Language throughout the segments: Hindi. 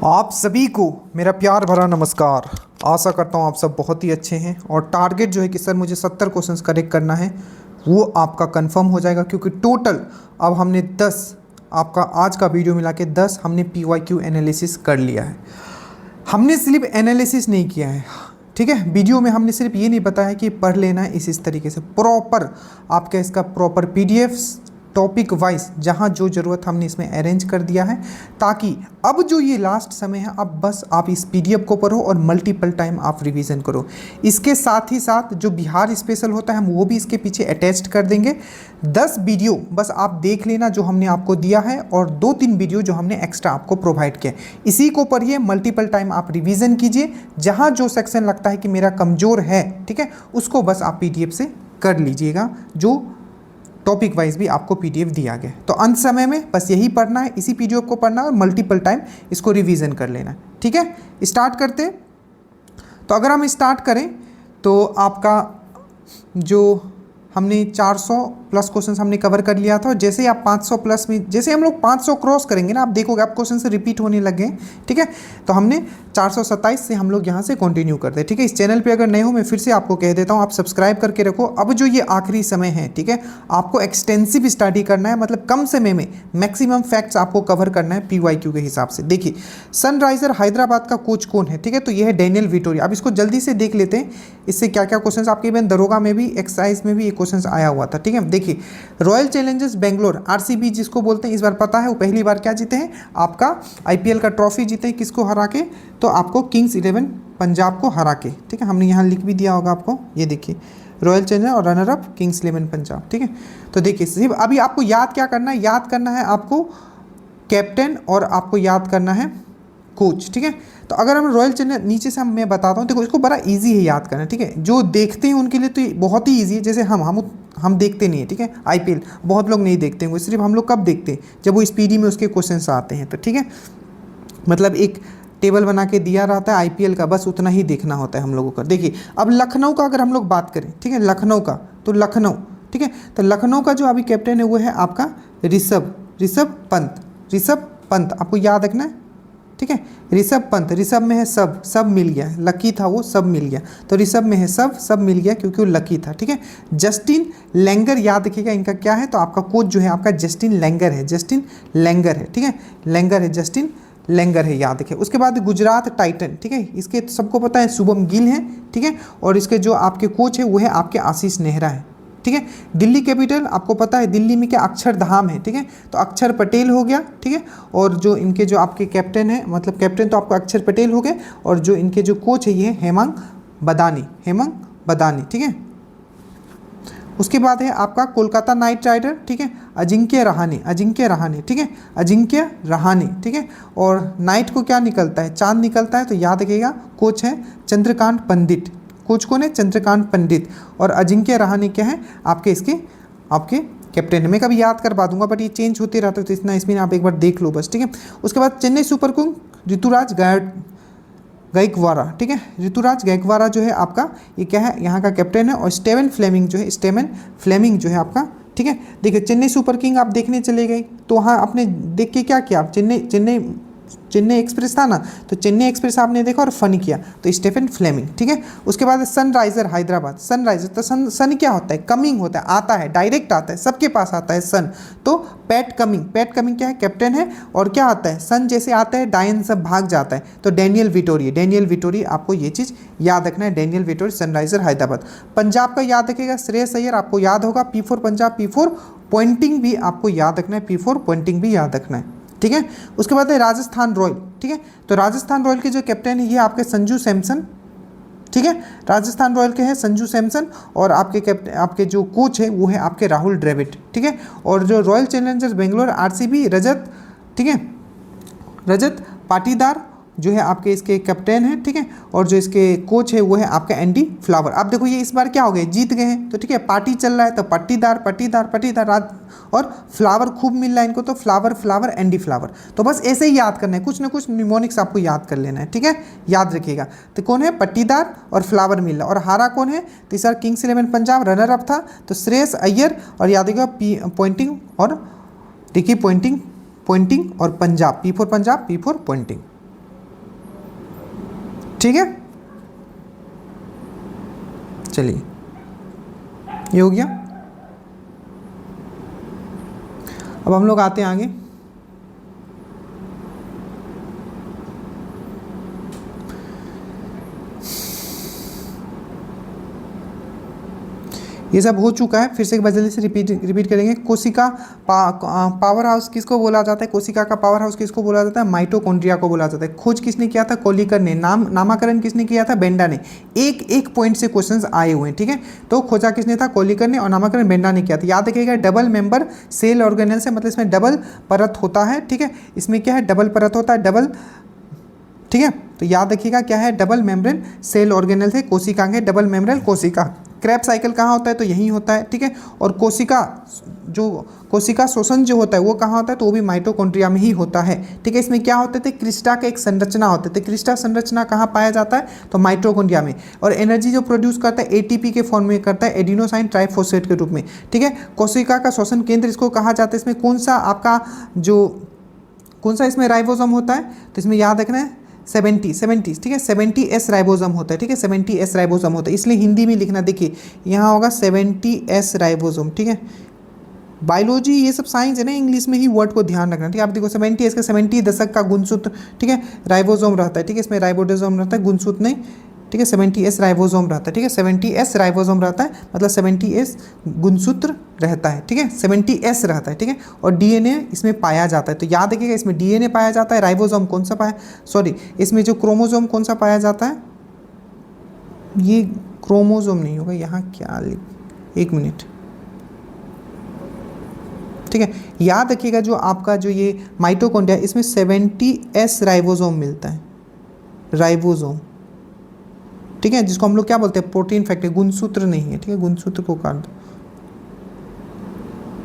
आप सभी को मेरा प्यार भरा नमस्कार। आशा करता हूँ आप सब बहुत ही अच्छे हैं और टारगेट जो है कि सर मुझे 70 क्वेश्चंस करेक्ट करना है वो आपका कंफर्म हो जाएगा, क्योंकि टोटल अब हमने 10 आपका आज का वीडियो मिला के 10 हमने PYQ एनालिसिस कर लिया है। हमने सिर्फ एनालिसिस नहीं किया है, ठीक है। वीडियो में हमने सिर्फ ये नहीं बताया कि पढ़ लेना है इस तरीके से, प्रॉपर आपका इसका प्रॉपर PDFs टॉपिक वाइज जहाँ जो ज़रूरत हमने इसमें अरेंज कर दिया है, ताकि अब जो ये लास्ट समय है अब बस आप इस PDF को पढ़ो और मल्टीपल टाइम आप रिवीजन करो। इसके साथ ही साथ जो बिहार स्पेशल होता है हम वो भी इसके पीछे अटैच्ड कर देंगे। 10 वीडियो बस आप देख लेना जो हमने आपको दिया है, और 2-3 वीडियो जो हमने एक्स्ट्रा आपको प्रोवाइड किया, इसी को पढ़िए, मल्टीपल टाइम आप रिवीजन कीजिए। जहाँ जो सेक्शन लगता है कि मेरा कमज़ोर है, ठीक है, उसको बस आप PDF से कर लीजिएगा, जो टॉपिक वाइज भी आपको PDF दिया गया। तो अंत समय में बस यही पढ़ना है, इसी PDF को पढ़ना है और मल्टीपल टाइम इसको रिवीजन कर लेना है, ठीक है। स्टार्ट करते हैं। तो अगर हम स्टार्ट करें तो आपका जो हमने 400 प्लस क्वेश्चन हमने कवर कर लिया था, और जैसे ही आप 500 प्लस में, जैसे हम लोग 500 क्रॉस करेंगे ना, आप देखोगे आप क्वेश्चन से रिपीट होने लग गए, ठीक है। तो हमने 427 से हम लोग यहाँ से कंटिन्यू करते हैं, ठीक है। इस चैनल पे अगर नए हो, मैं फिर से आपको कह देता हूँ, आप सब्सक्राइब करके रखो। अब जो ये आखिरी समय है, ठीक है, आपको एक्सटेंसिव स्टडी करना है, मतलब कम समय में मैक्सिमम फैक्ट्स आपको कवर करना है PYQ के हिसाब से। देखिए, सनराइजर हैदराबाद का कोच कौन है, ठीक है, तो ये है डेनियल विटोरिया। अब इसको जल्दी से देख लेते हैं, इससे क्या क्या क्वेश्चन आपके इवन दरोगा में भी, एक्साइज में भी ये क्वेश्चन आया हुआ था, ठीक है। देखिए, रॉयल चैलेंजर्स बेंगलोर RCB जिसको बोलते हैं, इस बार पता है वो पहली बार क्या जीते हैं, आपका IPL का ट्रॉफी जीते हैं। किसको हरा के, तो आपको किंग्स 11 पंजाब को हरा के, ठीक है। हमने यहाँ लिख भी दिया होगा आपको, ये देखिए, रॉयल चैलेंजर और रनर अप किंग्स 11 पंजाब, ठीक है। तो देखिए, सिर्फ अभी आपको याद क्या करना है, याद करना है आपको कैप्टन और आपको याद करना है कोच, ठीक है। तो अगर हम रॉयल चैलेंजर नीचे से मैं बताता हूँ, देखो इसको बड़ा इजी है याद करना, ठीक है। जो देखते हैं उनके लिए तो ये बहुत ही इजी है, जैसे हम देखते नहीं है, ठीक है। IPL बहुत लोग नहीं देखते होंगे, सिर्फ हम लोग कब देखते हैं, जब वो स्पीडी में उसके क्वेश्चन आते हैं, तो ठीक है। मतलब एक टेबल बना के दिया रहता है IPL का, बस उतना ही देखना होता है हम लोगों का। देखिए, अब लखनऊ का अगर हम लोग बात करें, ठीक है, लखनऊ का, तो लखनऊ, ठीक है, तो लखनऊ का जो अभी कैप्टन है वो है आपका ऋषभ पंत आपको याद रखना है, ठीक है। ऋषभ पंत, ऋषभ में है सब मिल गया, लकी था वो, सब मिल गया, तो ऋषभ में है सब मिल गया क्योंकि वो लकी था, ठीक है। जस्टिन लैंगर याद रखिएगा इनका क्या है, तो आपका कोच जो है आपका जस्टिन लैंगर है, ठीक है, लैंगर है, जस्टिन लैंगर है, याद रखिए। उसके बाद गुजरात टाइटन, ठीक है, इसके तो सबको पता है शुभम गिल है, ठीक है, और इसके जो आपके कोच है वो है आपके आशीष नेहरा है, ठीक है। दिल्ली कैपिटल आपको पता है दिल्ली में क्या अक्षरधाम है, ठीक है, तो अक्षर पटेल हो गया, ठीक है। और जो इनके जो आपके कैप्टन है, मतलब कैप्टन तो आपको अक्षर पटेल हो गए, और जो इनके जो कोच है ये हेमंग बदानी, ठीक है। उसके बाद है आपका कोलकाता नाइट राइडर, ठीक है, अजिंक्य रहाणे, ठीक है, अजिंक्य रहाणे, ठीक है। और नाइट को क्या निकलता है, चांद निकलता है, तो याद रखिएगा कोच है चंद्रकांत पंडित, कोच कौन है, चंद्रकांत पंडित। और अजिंक्य रहाणे क्या है आपके आपके कैप्टन है। मैं कभी याद करवा दूंगा, बट ये चेंज होते रहता है, तो इतना इसमें आप एक बार देख लो बस, ठीक है। उसके बाद चेन्नई सुपर किंग ऋतुराज गायकवाड़ा, ठीक है, ऋतुराज गायकवाड़ा जो है आपका ये क्या है, यहाँ का कैप्टन है। और स्टेवन फ्लेमिंग जो है आपका, ठीक है। देखिए, चेन्नई सुपर किंग आप देखने चले गए, तो वहाँ आपने देख के क्या किया, आप चेन्नई एक्सप्रेस था ना, तो चेन्नई एक्सप्रेस आपने देखा और फन किया, तो स्टेफन फ्लेमिंग, ठीक है। उसके बाद सनराइजर हैदराबाद, सनराइजर तो सन क्या होता है, कमिंग होता है, आता है, डायरेक्ट आता है, सबके पास आता है सन, तो पैट कमिंग क्या है, कैप्टन है। और क्या आता है, सन जैसे आता है डायन सब भाग जाता है, तो डेनियल विटोरिया आपको ये चीज़ याद रखना है, Daniel Vittoria Sunriser Hyderabad. Punjab का याद रखिएगा श्रेयस अय्यर, आपको याद होगा P4 पंजाब, P4 पॉइंटिंग भी आपको याद रखना है, P4 पॉइंटिंग भी याद रखना है, ठीक है। उसके बाद है राजस्थान रॉयल, ठीक है, तो राजस्थान रॉयल के जो कैप्टन है ये आपके संजू सैमसन, ठीक है, राजस्थान रॉयल के हैं संजू सैमसन। और आपके जो कोच है वो है आपके राहुल द्रविड़, ठीक है। और जो रॉयल चैलेंजर्स बेंगलोर RCB रजत, ठीक है, रजत पाटीदार जो है आपके इसके कैप्टन है, ठीक है। और जो इसके कोच है वो है आपका एंडी फ्लावर। आप देखो ये इस बार क्या हो गए, जीत गए हैं, तो ठीक है, पार्टी चल रहा है, तो पट्टीदार और फ्लावर खूब मिल रहा है इनको, तो फ्लावर एंडी फ्लावर। तो बस ऐसे ही याद करना है, कुछ ना कुछ निमोनिक्स आपको याद कर लेना है, ठीक है, याद रखिएगा। तो कौन है, पट्टीदार और फ्लावर मिल रहा, और हारा कौन है, तो sir Kings 11 Punjab runner up था, तो श्रेयस अय्यर। और याद रखिएगा पॉइंटिंग और देखिए पॉइंटिंग और Punjab, P4 Punjab, P4 Poynting, ठीक है, चलिए ये हो गया। अब हम लोग आते हैं आगे। ये सब हो चुका है, फिर से एक बार जल्दी से रिपीट करेंगे। कोशिका पावर हाउस किसको बोला जाता है? कोशिका का पावर हाउस किसको बोला जाता है? माइटोकॉन्ड्रिया को बोला जाता है। खोज किसने किया था? कोलिकर ने। नामकरण किसने किया था? बेंडा ने। एक एक पॉइंट से क्वेश्चंस आए हुए हैं, ठीक है। तो खोजा किसने था? कोलिकर ने, और नामकरण बेंडा ने किया था। याद रखिएगा डबल मेंबर सेल ऑर्गेनेल से, मतलब इसमें डबल परत होता है, ठीक है। इसमें क्या है? डबल परत होता है, डबल, ठीक है। तो याद रखिएगा क्या है? डबल मेम्ब्रेन सेल ऑर्गेनेल से कोशिकाएं, डबल मेम्ब्रेन कोशिका। क्रैब साइकिल कहाँ होता है? तो यहीं होता है, ठीक है। और कोशिका शोषण जो होता है वो कहाँ होता है? तो वो भी माइटोकॉन्ड्रिया में ही होता है, ठीक है। इसमें क्या होते थे? क्रिस्टा का एक संरचना होते थे। क्रिस्टा संरचना कहाँ पाया जाता है? तो माइटोकॉन्ड्रिया में। और एनर्जी जो प्रोड्यूस करता है एटीपी के फॉर्म में करता है, एडिनोसाइन ट्राइफॉस्फेट के रूप में, ठीक है। कोशिका का श्वसन केंद्र इसको कहा जाता है। इसमें कौन सा इसमें राइबोसोम होता है? तो इसमें याद रखना है 70, ठीक है। 70S राइबोसोम होता है, ठीक है। 70S राइबोसोम होता है, इसलिए हिंदी में लिखना, देखिए यहाँ होगा 70S राइबोसोम, ठीक है। बायोलॉजी ये सब साइंस है ना, इंग्लिश में ही वर्ड को ध्यान रखना, ठीक है। आप देखो 70S का 70 दशक का गुणसूत्र, ठीक है, राइबोसोम रहता है, ठीक है। इसमें राइबोसोम रहता है, गुणसूत्र नहीं, ठीक है। 70S राइबोसोम रहता है, ठीक है। 70S राइबोसोम रहता है, मतलब 70S गुणसूत्र रहता है, ठीक है। 70S रहता है, ठीक है। और डीएनए इसमें पाया जाता है। तो याद रखिएगा इसमें डीएनए पाया जाता है। राइबोसोम कौन सा इसमें जो क्रोमोसोम कौन सा पाया जाता है? ये क्रोमोसोम नहीं होगा, यहाँ क्या एक मिनट, ठीक है। याद रखिएगा जो आपका जो ये माइटोकॉन्ड्रिया, इसमें 70S राइबोसोम मिलता है, राइबोसोम, ठीक है। जिसको हम लोग क्या बोलते हैं? प्रोटीन फैक्टर, गुणसूत्र नहीं है, ठीक है। गुणसूत्र को काट दो,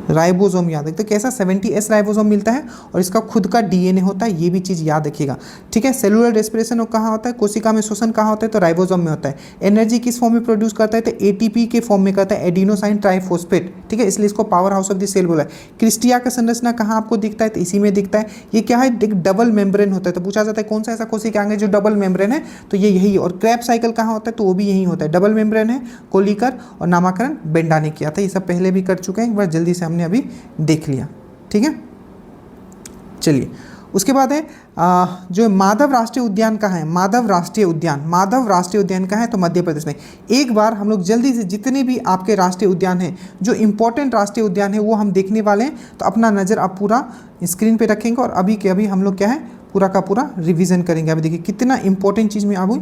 राइबोसोम याद रखते। तो कैसा? 70S राइबोसोम मिलता है और इसका खुद का डीएनए होता है, ये भी चीज़ याद रखिएगा, ठीक है। सेलुलर रेस्पिरेशन कहाँ होता है? कोशिका में श्वसन कहाँ होता है? तो राइबोसोम में होता है। एनर्जी किस फॉर्म में प्रोड्यूस करता है? तो एटीपी के फॉर्म में करता है, एडिनोसाइन ट्राइफॉस्फेट, ठीक है। इसलिए इसको power house of the cell बोला है। क्रिस्टिया का संरचना कहाँ आपको दिखता है? तो इसी में दिखता है। ये क्या है? एक डबल मेम्ब्रेन होता है। तो पूछा जाता है कौन सा ऐसा कोशिकांग है जो डबल मेम्ब्रेन है? तो ये यही है। और क्रैब साइकिल कहाँ होता है? तो वो भी यही होता है, डबल मेम्ब्रेन है। कोलिकर और नामकरण बेंडा ने किया था। ये सब पहले भी कर चुके हैं, एक बार जल्दी से हमने अभी देख लिया, ठीक है। चलिए उसके बाद है जो माधव राष्ट्रीय उद्यान कहाँ है? माधव राष्ट्रीय उद्यान कहाँ है? तो मध्य प्रदेश में। एक बार हम लोग जल्दी से जितने भी आपके राष्ट्रीय उद्यान हैं, जो इंपॉर्टेंट राष्ट्रीय उद्यान है, वो हम देखने वाले हैं। तो अपना नज़र आप पूरा स्क्रीन पे रखेंगे और अभी के अभी हम लोग क्या है, पूरा का पूरा रिवीजन करेंगे। अभी देखिए कितना इंपॉर्टेंट चीज़ में अभी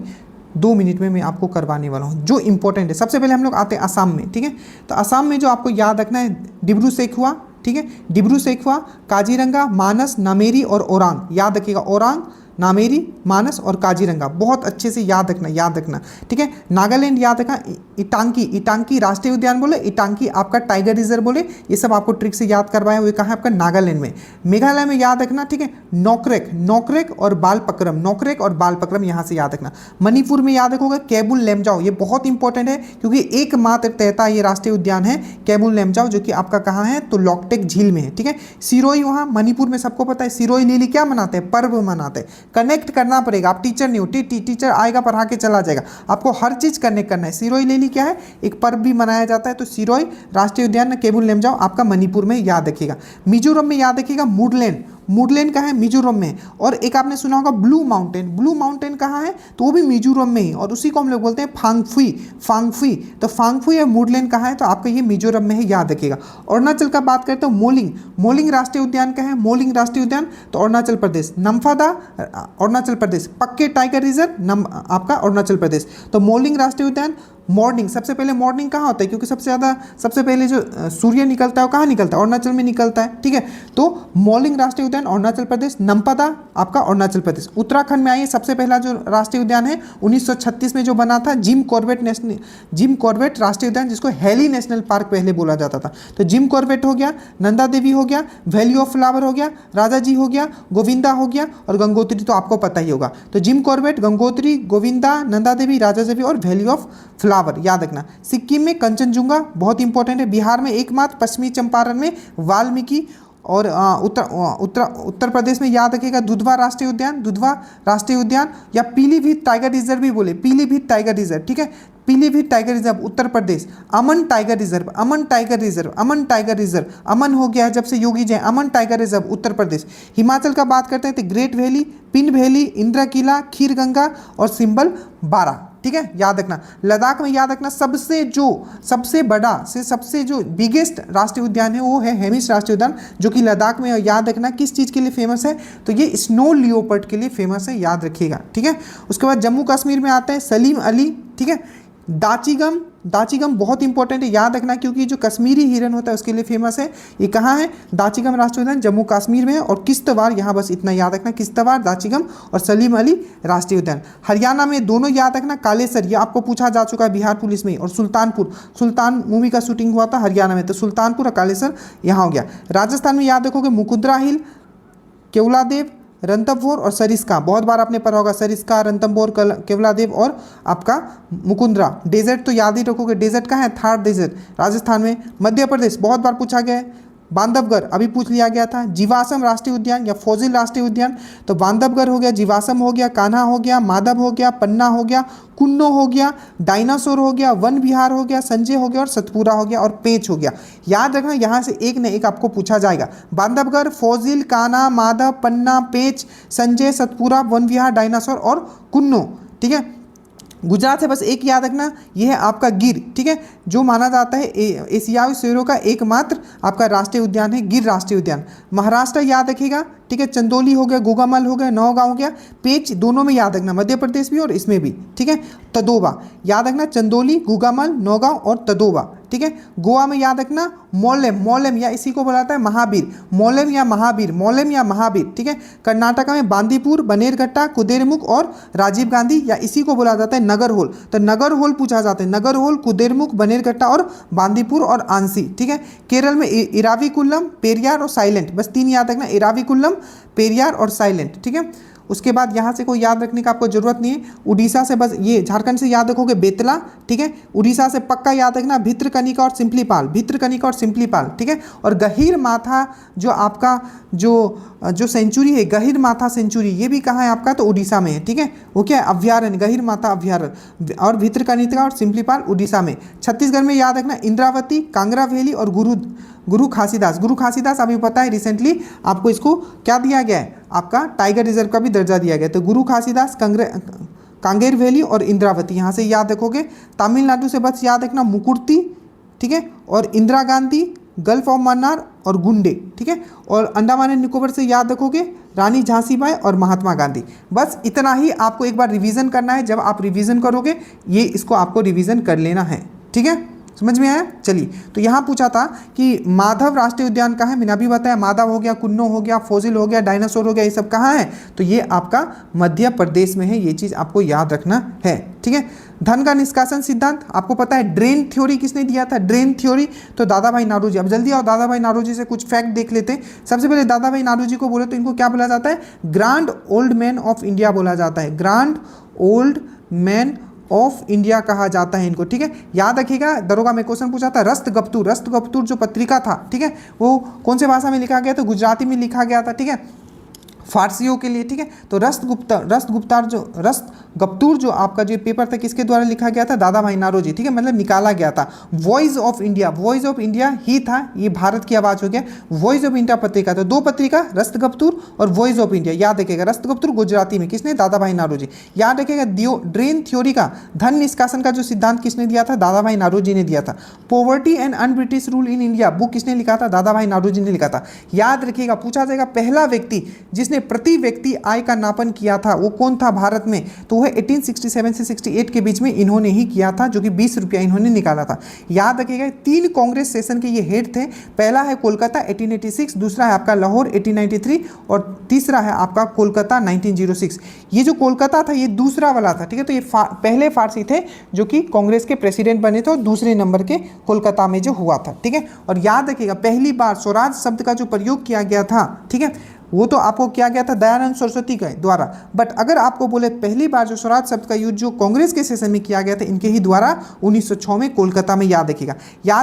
2 मिनट में मैं आपको करवाने वाला हूँ, जो इंपॉर्टेंट है। सबसे पहले हम लोग आते हैं असम में, ठीक है। तो असम में जो आपको याद रखना है, डिब्रू सेखुआ, ठीक है। डिब्रू सेखुआ, काजीरंगा, मानस, नामेरी और ओरांग। याद रखिएगा, ओरांग, नामेरी, मानस और काजीरंगा बहुत अच्छे से याद रखना, ठीक है। नागालैंड याद रखना, इटांकी राष्ट्रीय उद्यान बोले, इटांकी आपका टाइगर रिजर्व बोले, ये सब आपको ट्रिक से याद करवाया हुए। कहाँ है? आपका नागालैंड में। मेघालय में याद रखना, ठीक है, नोकरेक और बालपक्रम यहाँ से याद रखना। मणिपुर में याद रखोगे केबुल लेमजाओ, ये बहुत इंपॉर्टेंट है क्योंकि एकमात्र तहता ये राष्ट्रीय उद्यान है केबुल लेमजाओ, जो कि आपका कहाँ है? तो लॉकटेक झील में है, ठीक है। सिरोही, वहाँ मणिपुर में सबको पता है, सिरोही लीली क्या मनाते हैं? पर्व मनाते हैं। कनेक्ट करना पड़ेगा, आप टीचर नहीं हो, टीचर आएगा पढ़ा के चला जाएगा, आपको हर चीज कनेक्ट करना है। सिरोही लेली क्या है? एक पर्व भी मनाया जाता है। तो सिरोही राष्ट्रीय उद्यान केबुल लेमजाओ आपका मणिपुर में याद रखिएगा। मिजोरम में याद रखिएगा मुडलैंड कहाँ है? मिजोरम में। और एक आपने सुना होगा ब्लू माउंटेन कहाँ है? तो वो भी मिजोरम में ही, और उसी को हम लोग बोलते हैं फांगफुई। तो फांगफुई और मुडलैंड कहाँ है? तो आपका ये मिजोरम में है, याद रखिएगा। अरुणाचल का बात करते हो, मोलिंग राष्ट्रीय उद्यान कहाँ है? मोलिंग राष्ट्रीय उद्यान तो अरुणाचल प्रदेश। नम्फादा अरुणाचल प्रदेश। पक्के टाइगर रिजर्व आपका अरुणाचल प्रदेश। तो मोलिंग राष्ट्रीय उद्यान। मॉर्निंग, सबसे पहले मॉर्निंग कहाँ होता है? क्योंकि सबसे पहले जो सूर्य निकलता है वो कहाँ निकलता है? अरुणाचल में निकलता है, ठीक है। तो मोलिंग राष्ट्रीय उद्यान अरुणाचल प्रदेश। नम्पदा आपका अरुणाचल प्रदेश। उत्तराखंड में आइए, सबसे पहला जो राष्ट्रीय उद्यान है 1936 में जो बना था, जिम कॉर्बेट राष्ट्रीय उद्यान, जिसको हेली नेशनल पार्क पहले बोला जाता था। तो जिम कॉर्बेट हो गया, नंदा देवी हो गया, वैली ऑफ फ्लावर हो गया, राजा जी हो गया, गोविंदा हो गया, और गंगोत्री तो आपको पता ही होगा। तो जिम कॉर्बेट, गंगोत्री, गोविंदा, नंदा देवी, राजा देवी और वैली ऑफ फ्लावर याद रखना। सिक्किम में कंचनजुंगा बहुत इंपॉर्टेंट है। बिहार में एकमात्र, पश्चिमी चंपारण में वाल्मीकि और उत्तर प्रदेश में याद रखिएगा दुधवा राष्ट्रीय उद्यान, दुधवा राष्ट्रीय उद्यान, या पीलीभीत टाइगर रिजर्व भी बोले, पीलीभीत टाइगर रिजर्व, ठीक है, Pilibhit tiger reserve Uttar Pradesh, Aman tiger reserve, Aman tiger reserve, Aman tiger reserve, अमन हो गया है जब से योगी जी, अमन टाइगर रिजर्व उत्तर प्रदेश। हिमाचल का बात करते हैं तो great valley, pin valley, Indira Kila, Khir Ganga और सिंबल बारा, ठीक है, याद रखना। लद्दाख में याद रखना सबसे बड़ा से सबसे जो बिगेस्ट राष्ट्रीय उद्यान है वो है हेमिस राष्ट्रीय उद्यान, जो कि लद्दाख में। याद रखना किस चीज़ के लिए फेमस है, तो ये स्नो लियोपर्ड के लिए फेमस है, याद रखिएगा, ठीक है। उसके बाद जम्मू कश्मीर में आते हैं सलीम अली, ठीक है। दाचीगम बहुत इंपॉर्टेंट है, याद रखना, क्योंकि जो कश्मीरी हिरन होता है उसके लिए फेमस है। ये कहाँ है, दाचीगम राष्ट्रीय उद्यान जम्मू कश्मीर में है। और किश्तवाड़, यहाँ बस इतना याद रखना, किश्तवाड़, दाचीगम और सलीम अली राष्ट्रीय उद्यान। हरियाणा में दोनों याद रखना, कालेसर, ये आपको पूछा जा चुका है बिहार पुलिस में, और सुल्तानपुर, सुल्तान मूवी का शूटिंग हुआ था हरियाणा में, तो सुल्तानपुर और कालेसर यहाँ हो गया। राजस्थान में याद रखोगे मुकुंदरा हिल, केवलादेव, रणथंभौर और सरिस्का, बहुत बार आपने पढ़ा होगा, सरिस्का, रणथंभौर, केवलादेव और आपका मुकुंदरा। डेजर्ट तो याद ही रखोगे, डेजर्ट कहाँ है, थार डेजर्ट राजस्थान में। मध्य प्रदेश बहुत बार पूछा गया है, बांधवगढ़ अभी पूछ लिया गया था। जीवाश्म राष्ट्रीय उद्यान या फॉजिल राष्ट्रीय उद्यान, तो बांधवगढ़ हो गया, जीवाश्म हो गया, कान्हा हो गया, माधव हो गया, पन्ना हो गया, कुन्नो हो गया, डायनासोर हो गया, वन विहार हो गया, संजय हो गया और सतपुरा हो गया और पेंच हो गया। याद रखना यहाँ से एक न एक आपको पूछा जाएगा। बांधवगढ़, फॉजिल, कान्हा, माधव, पन्ना, पेंच, संजय, सतपुरा, वन विहार, डायनासोर और कुन्नो, ठीक है। गुजरात से बस एक याद रखना, यह है आपका गिर, ठीक है, जो माना जाता है एशियाई शेरों का एकमात्र आपका राष्ट्रीय उद्यान है, गिर राष्ट्रीय उद्यान। महाराष्ट्र याद रखिएगा, ठीक है, चंदौली हो गया, गोगामल हो गया, नौगांव हो गया, पेंच, दोनों में याद रखना, मध्य प्रदेश भी और इसमें भी, ठीक है। तदोबा याद रखना, चंदौली, गोगामल, नौगांव और तदोबा, ठीक है। गोवा में याद रखना मोलेम या इसी को बुलाता है महावीर, मोलेम या महावीर, ठीक है। कर्नाटका में बांदीपुर, बनेरघट्टा, कुदेरमुख और राजीव गांधी या इसी को बोला जाता है नगरहोल, तो नगरहोल पूछा जाता है, नगरहोल, कुदेरमुख, बनेरघट्टा और बांदीपुर और आंसी, ठीक है। केरल में इराविकुलम, पेरियार और साइलेंट, बस 3 याद रखना, इराविकुलम, पेरियार और साइलेंट, ठीक है। उसके बाद यहाँ से कोई याद रखने का आपको जरूरत नहीं है। उड़ीसा से बस ये, झारखंड से याद रखोगे बेतला, ठीक है। उड़ीसा से पक्का याद रखना भित्रकनिका और सिंपलीपाल, ठीक है। और गहीर माथा जो आपका जो सेंचुरी है, गहीर माथा सेंचुरी, ये भी कहाँ है आपका, तो उड़ीसा में है, ठीक है। वो क्या है, अभ्यारण्य, गहीर माथा अभ्यारण्य, और भित्रकनिका और सिंपलीपाल उड़ीसा में। छत्तीसगढ़ में याद रखना इंद्रावती, कांगड़ा वैली और गुरु खासीदास अभी पता है रिसेंटली आपको इसको क्या दिया गया है, आपका टाइगर रिजर्व का भी दर्जा दिया गया, तो गुरु खासीदास, कांगेर वैली और इंद्रावती, यहाँ से याद रखोगे। तमिलनाडु से बस याद रखना मुकुर्ती, ठीक है, और इंदिरा गांधी, गल्फ ऑफ मन्नार और गुंडे, ठीक है। और अंडमान एंड निकोबार से याद रखोगे रानी झांसीबाई और महात्मा गांधी। बस इतना ही आपको एक बार रिवीजन करना है, जब आप रिवीजन करोगे ये इसको आपको रिवीजन कर लेना है, ठीक है, समझ में आया। चलिए, तो यहाँ पूछा था कि माधव राष्ट्रीय उद्यान कहाँ है, मैंने अभी बताया, माधव हो गया, कुन्नो हो गया, फॉजिल हो गया, डायनासोर हो गया, ये सब कहाँ है, तो ये आपका मध्य प्रदेश में है, ये चीज़ आपको याद रखना है, ठीक है। धन का निष्कासन सिद्धांत आपको पता है, ड्रेन थ्योरी किसने दिया था, ड्रेन थ्योरी तो दादा भाई नारोजी। अब जल्दी आओ, दादा भाई नारोजी से कुछ फैक्ट देख लेते हैं। सबसे पहले दादा भाई नारोजी को बोले तो इनको क्या बोला जाता है, grand old man of India बोला जाता है, grand old man of India कहा जाता है इनको, ठीक है। याद रखिएगा, दरोगा में क्वेश्चन पूछा था, रस्तगप्तुर जो पत्रिका था, ठीक है, वो कौन से भाषा में लिखा गया, तो गुजराती में लिखा गया था, ठीक है, फारसियों के लिए, ठीक है। तो रस्तगप्तुर जो आपका जो पेपर था किसके द्वारा लिखा गया था, दादा भाई नारोजी, ठीक है, मतलब निकाला गया था। वॉइस ऑफ इंडिया ही था, ये भारत की आवाज़ हो गया, वॉइस ऑफ इंडिया पत्रिका, तो 2 पत्रिका, रस्तगप्तुर और वॉइस ऑफ इंडिया, याद रखिएगा। रस्तगप्तुर गुजराती में, किसने, दादा भाई नारोजी। याद रखिएगा, ड्रेन थ्योरी का, धन निष्कासन का जो सिद्धांत किसने दिया था, दादा भाई नारोजी ने दिया था। Poverty and un British rule in India book किसने लिखा था, दादा भाई नारोजी ने लिखा था। याद रखिएगा, पूछा जाएगा पहला व्यक्ति जिसने प्रति व्यक्ति आय का नापन किया था वो कौन था भारत में, तो वह 1867 से 68 के बीच में इन्होंने ही किया था, जो कि 20 रुपया इन्होंने निकाला था। याद रखिएगा, 3 कांग्रेस सेशन के ये हेड थे, पहला है कोलकाता 1886, दूसरा है आपका लाहौर 1893 और तीसरा है आपका कोलकाता 1906। ये जो कोलकाता था ये दूसरा वाला था, ठीक है, तो ये पहले फारसी थे जो कि कांग्रेस के प्रेसिडेंट बने थे और दूसरे नंबर के कोलकाता में जो हुआ था, ठीक है। और याद रखिएगा, पहली बार स्वराज शब्द का जो प्रयोग किया गया था, ठीक है, वो तो आपको किया गया था दयानंद सरस्वती के द्वारा। बट अगर आपको बोले पहली बार जो स्वराज शब्द का यूज जो कांग्रेस के सेशन में किया गया था इनके ही द्वारा 1906 में कोलकाता में। याद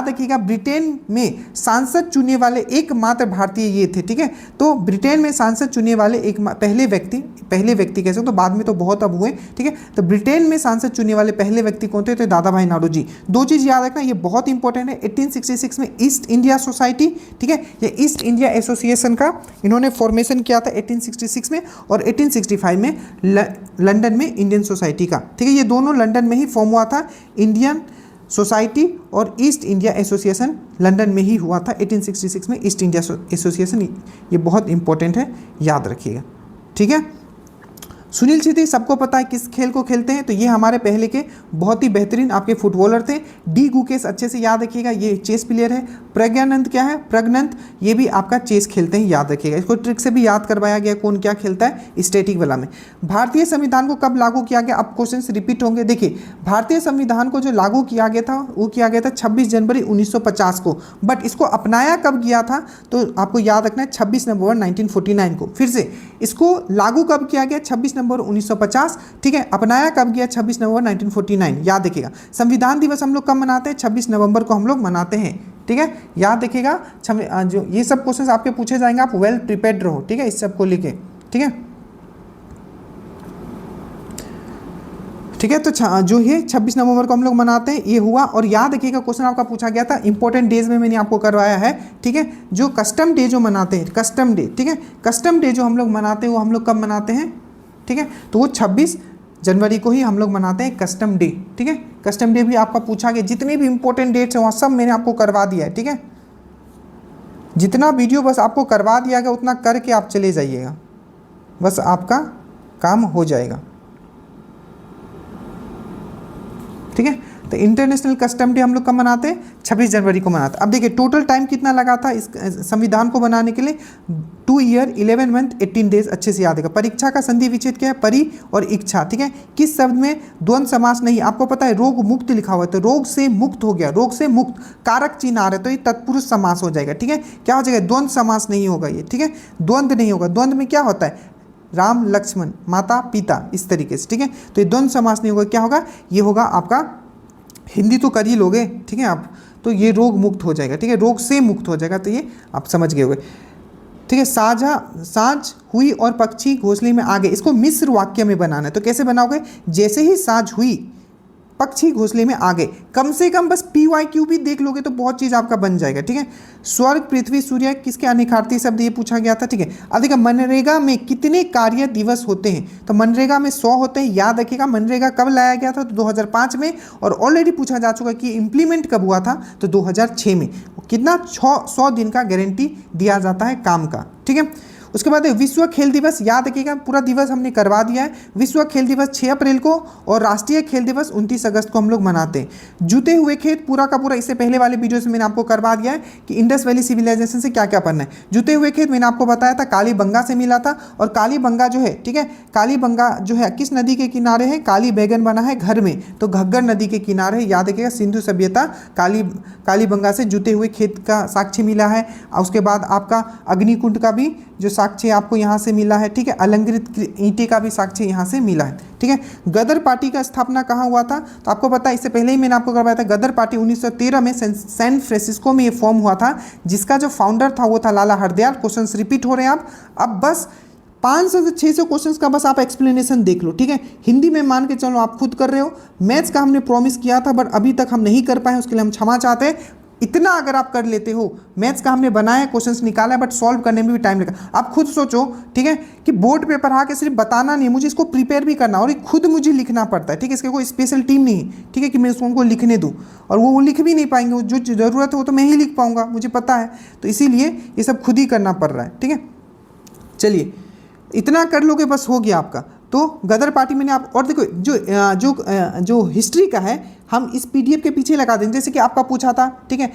रखिएगा ब्रिटेन में सांसद चुनने वाले एकमात्र भारतीय ये थे, ठीक है। तो ब्रिटेन में सांसद चुनने वाले एक पहले व्यक्ति कह सकते तो बाद में तो बहुत अब हुए, ठीक है। तो ब्रिटेन में सांसद चुनने वाले पहले व्यक्ति कौन थे? तो दादा भाई नारोजी। दो चीज़ याद रखना, ये बहुत इंपॉर्टेंट है। 1866 में ईस्ट इंडिया सोसाइटी, ठीक है, ये ईस्ट इंडिया एसोसिएशन का इन्होंने फॉर्मेशन किया था 1866 में, और 1865 में लंदन में इंडियन सोसाइटी का, ठीक है। ये दोनों लंदन में ही फॉर्म हुआ था, इंडियन सोसाइटी और ईस्ट इंडिया एसोसिएशन लंदन में ही हुआ था 1866 में ईस्ट इंडिया एसोसिएशन। ये बहुत इंपॉर्टेंट है, याद रखिएगा, ठीक है। सुनील छेत्री सबको पता है किस खेल को खेलते हैं, तो ये हमारे पहले के बहुत ही बेहतरीन आपके फुटबॉलर थे। डी गुकेश अच्छे से याद रखिएगा, ये चेस प्लेयर है। प्रज्ञानंद क्या है? प्रज्ञानंद ये भी आपका चेस खेलते हैं, याद रखिएगा। इसको ट्रिक से भी याद करवाया गया कौन क्या खेलता है स्टैटिक वाला में। भारतीय संविधान को कब लागू किया गया? अब क्वेश्चन रिपीट होंगे। देखिए भारतीय संविधान को जो लागू किया गया था वो किया गया था 26 जनवरी 1950 को, बट इसको अपनाया कब गया था? तो आपको याद रखना है 26 नवंबर 1949 को। फिर से इसको लागू कब किया गया? 26 नवंबर 1950, ठीक है। अपनाया कब गया? 26 नवंबर 1949, याद रखिएगा। संविधान दिवस हम लोग कब मनाते हैं? 26 नवंबर को हम लोग मनाते हैं, ठीक है, याद रखिएगा। जो ये सब क्वेश्चंस आपके पूछे जाएंगे, आप वेल प्रिपेयर्ड रहो, ठीक है, इस सब को लेके, ठीक है, ठीक है। तो जो ये 26 नवंबर को हम लोग मनाते हैं ये हुआ। और याद रखिएगा क्वेश्चन आपका पूछा गया था इंपॉर्टेंट डेज में मैंने आपको करवाया है, ठीक है। जो कस्टम डे जो मनाते हैं, कस्टम डे, ठीक है, कस्टम डे जो हम लोग मनाते हैं वो हम लोग कब मनाते हैं, ठीक है, तो वो 26 जनवरी को ही हम लोग मनाते हैं कस्टम डे, ठीक है। कस्टम डे भी आपका पूछा गया, जितने भी इंपॉर्टेंट डेट्स हैं वहाँ सब मैंने आपको करवा दिया है, ठीक है। जितना वीडियो बस आपको करवा दिया गया उतना करके आप चले जाइएगा, बस आपका काम हो जाएगा, ठीक है। तो इंटरनेशनल कस्टम डे हम लोग कब मनाते हैं? 26 जनवरी को मनाते हैं। अब देखिए टोटल टाइम कितना लगा था इस संविधान को बनाने के लिए? 2 ईयर 11 मंथ 18 डेज, अच्छे से याद है। परीक्षा का संधि विच्छेद क्या है? परि और इच्छा, ठीक है। किस शब्द में द्वंद्व समास नहीं? आपको पता है रोग मुक्त लिखा हुआ है, तो रोग से मुक्त हो गया, रोग से मुक्त, कारक चिन्ह आ रहा है तो ये तत्पुरुष समास हो जाएगा, ठीक है। क्या हो जाएगा? द्वंद्व समास नहीं होगा ये, ठीक है, द्वंद्व नहीं होगा। द्वंद्व में क्या होता है? राम लक्ष्मण, माता पिता, इस तरीके से, ठीक है। तो ये द्वंद्व समास नहीं होगा, क्या होगा? ये होगा आपका, हिंदी तो कर ही लोगे, ठीक है आप, तो ये रोग मुक्त हो जाएगा, ठीक है, रोग से मुक्त हो जाएगा, तो ये आप समझ गए होंगे, ठीक है। साँझ हुई और पक्षी घोंसले में आ गए, इसको मिश्र वाक्य में बनाना है। तो कैसे बनाओगे? जैसे ही साँझ हुई पक्षी घोंसले में आ गए, कम से कम बस PYQ भी देख लोगे तो बहुत चीज़ आपका बन जाएगा, ठीक है। स्वर्ग पृथ्वी सूर्य किसके अनिखार्थी शब्द ये पूछा गया था, ठीक है। अब देखिए मनरेगा में कितने कार्य दिवस होते हैं? तो मनरेगा में 100 होते हैं, याद रखिएगा। मनरेगा कब लाया गया था? तो 2005 में, और ऑलरेडी पूछा जा चुका कि इम्प्लीमेंट कब हुआ था? तो 2006 में। कितना? 100 दिन का गारंटी दिया जाता है काम का, ठीक है। उसके बाद विश्व खेल दिवस, याद रखिएगा पूरा दिवस हमने करवा दिया है। विश्व खेल दिवस 6 अप्रैल को, और राष्ट्रीय खेल दिवस 29 अगस्त को हम लोग मनाते हैं। जुते हुए खेत पूरा का पूरा, इससे पहले वाले वीडियो से मैंने आपको करवा दिया है कि इंडस वैली सिविलाइजेशन से क्या क्या पढ़ना है। जुते हुए खेत मैंने आपको बताया था कालीबंगा से मिला था, और कालीबंगा जो है, ठीक है, कालीबंगा जो है किस नदी के किनारे है? काली बैगन बना है घर में, तो घग्गर नदी के किनारे, याद रखिएगा। सिंधु सभ्यता कालीबंगा से जुते हुए खेत का साक्ष्य मिला है। उसके बाद आपका अग्निकुंड का भी जो साक्ष्य आपको यहाँ से मिला है, ठीक है। अलंकृत ईंटे का भी साक्ष्य यहाँ से मिला है, ठीक है। गदर पार्टी का स्थापना कहाँ हुआ था? तो आपको पता है, इससे पहले ही मैंने आपको करवाया था। गदर पार्टी 1913 में सैन फ्रांसिस्को में ये फॉर्म हुआ था, जिसका जो फाउंडर था वो था लाला हरदयाल। क्वेश्चंस रिपीट हो रहे हैं आप, अब बस 500 से 600 क्वेश्चंस का बस आप एक्सप्लेनेशन देख लो, ठीक है। हिंदी में मान के चलो आप खुद कर रहे हो। मैथ्स का हमने प्रॉमिस किया था बट अभी तक हम नहीं कर पाए, उसके लिए हम क्षमा चाहते हैं। इतना अगर आप कर लेते हो, मैथ्स का हमने बनाया क्वेश्चंस निकाला है, बट सॉल्व करने में भी टाइम लगा। आप खुद सोचो, ठीक है, कि बोर्ड पेपर आके सिर्फ बताना नहीं, मुझे इसको प्रिपेयर भी करना, और खुद मुझे लिखना पड़ता है, ठीक है। इसके कोई स्पेशल टीम नहीं है, ठीक है, कि मैं उनको लिखने दूँ, और वो लिख भी नहीं पाएंगे। जो ज़रूरत है वो तो मैं ही लिख पाऊंगा, मुझे पता है। तो इसीलिए ये सब खुद ही करना पड़ रहा है, ठीक है। चलिए इतना कर लोगे बस हो गया आपका। तो गदर पार्टी मैंने आप, और देखो जो हिस्ट्री का है, हम इस PDF के पीछे लगा देंगे। जैसे कि आपका पूछा था, ठीक है,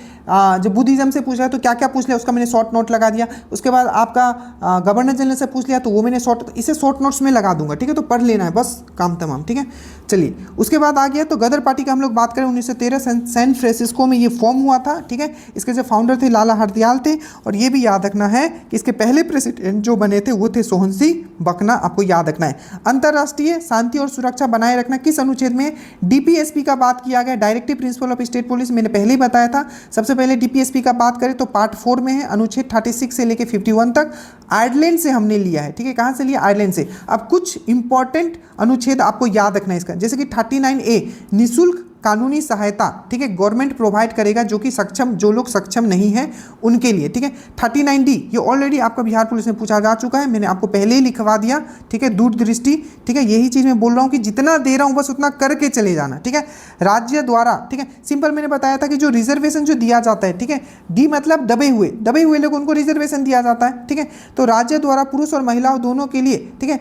जब बुद्धिज्म से पूछा है तो क्या क्या पूछ लिया, उसका मैंने शॉर्ट नोट लगा दिया। उसके बाद आपका गवर्नर जनरल से पूछ लिया तो वो मैंने इसे शॉर्ट नोट्स में लगा दूंगा, ठीक है, तो पढ़ लेना है बस, काम तमाम, ठीक है। चलिए उसके बाद आ गया तो गदर पार्टी का हम लोग बात करें 1913 सैन फ्रांसिस्को में ये फॉर्म हुआ था, ठीक है। इसके जो फाउंडर थे लाला हरदयाल थे, और ये भी याद रखना है कि इसके पहले प्रेसिडेंट जो बने थे वो थे सोहन सिंह बकना, आपको याद रखना है। अंतर्राष्ट्रीय शांति और सुरक्षा बनाए रखना किस अनुच्छेद में? DPSP का बात किया गया, directive principle of state police, मैंने पहले ही बताया था। सबसे पहले DPSP का बात करें तो पार्ट 4 में है, अनुच्छेद 36 से लेकर 51 तक। आयरलैंड से हमने लिया है, ठीक है, कहाँ से लिया? आयरलैंड से। अब कुछ इंपॉर्टेंट अनुच्छेद आपको याद रखना है इसका, जैसे कि 39A निःशुल्क कानूनी सहायता, ठीक है, गवर्नमेंट प्रोवाइड करेगा जो लोग सक्षम नहीं है उनके लिए, ठीक है। 39D ये ऑलरेडी आपका बिहार पुलिस में पूछा जा चुका है, मैंने आपको पहले ही लिखवा दिया, ठीक है, दूरदृष्टि, ठीक है, यही चीज़ मैं बोल रहा हूँ कि जितना दे रहा हूँ बस उतना करके चले जाना, ठीक है। राज्य द्वारा, ठीक है, सिंपल मैंने बताया था कि जो रिजर्वेशन जो दिया जाता है, ठीक है, डी मतलब दबे हुए लोग, उनको रिजर्वेशन दिया जाता है, ठीक है। तो राज्य द्वारा पुरुष और महिलाओं दोनों के लिए, ठीक है,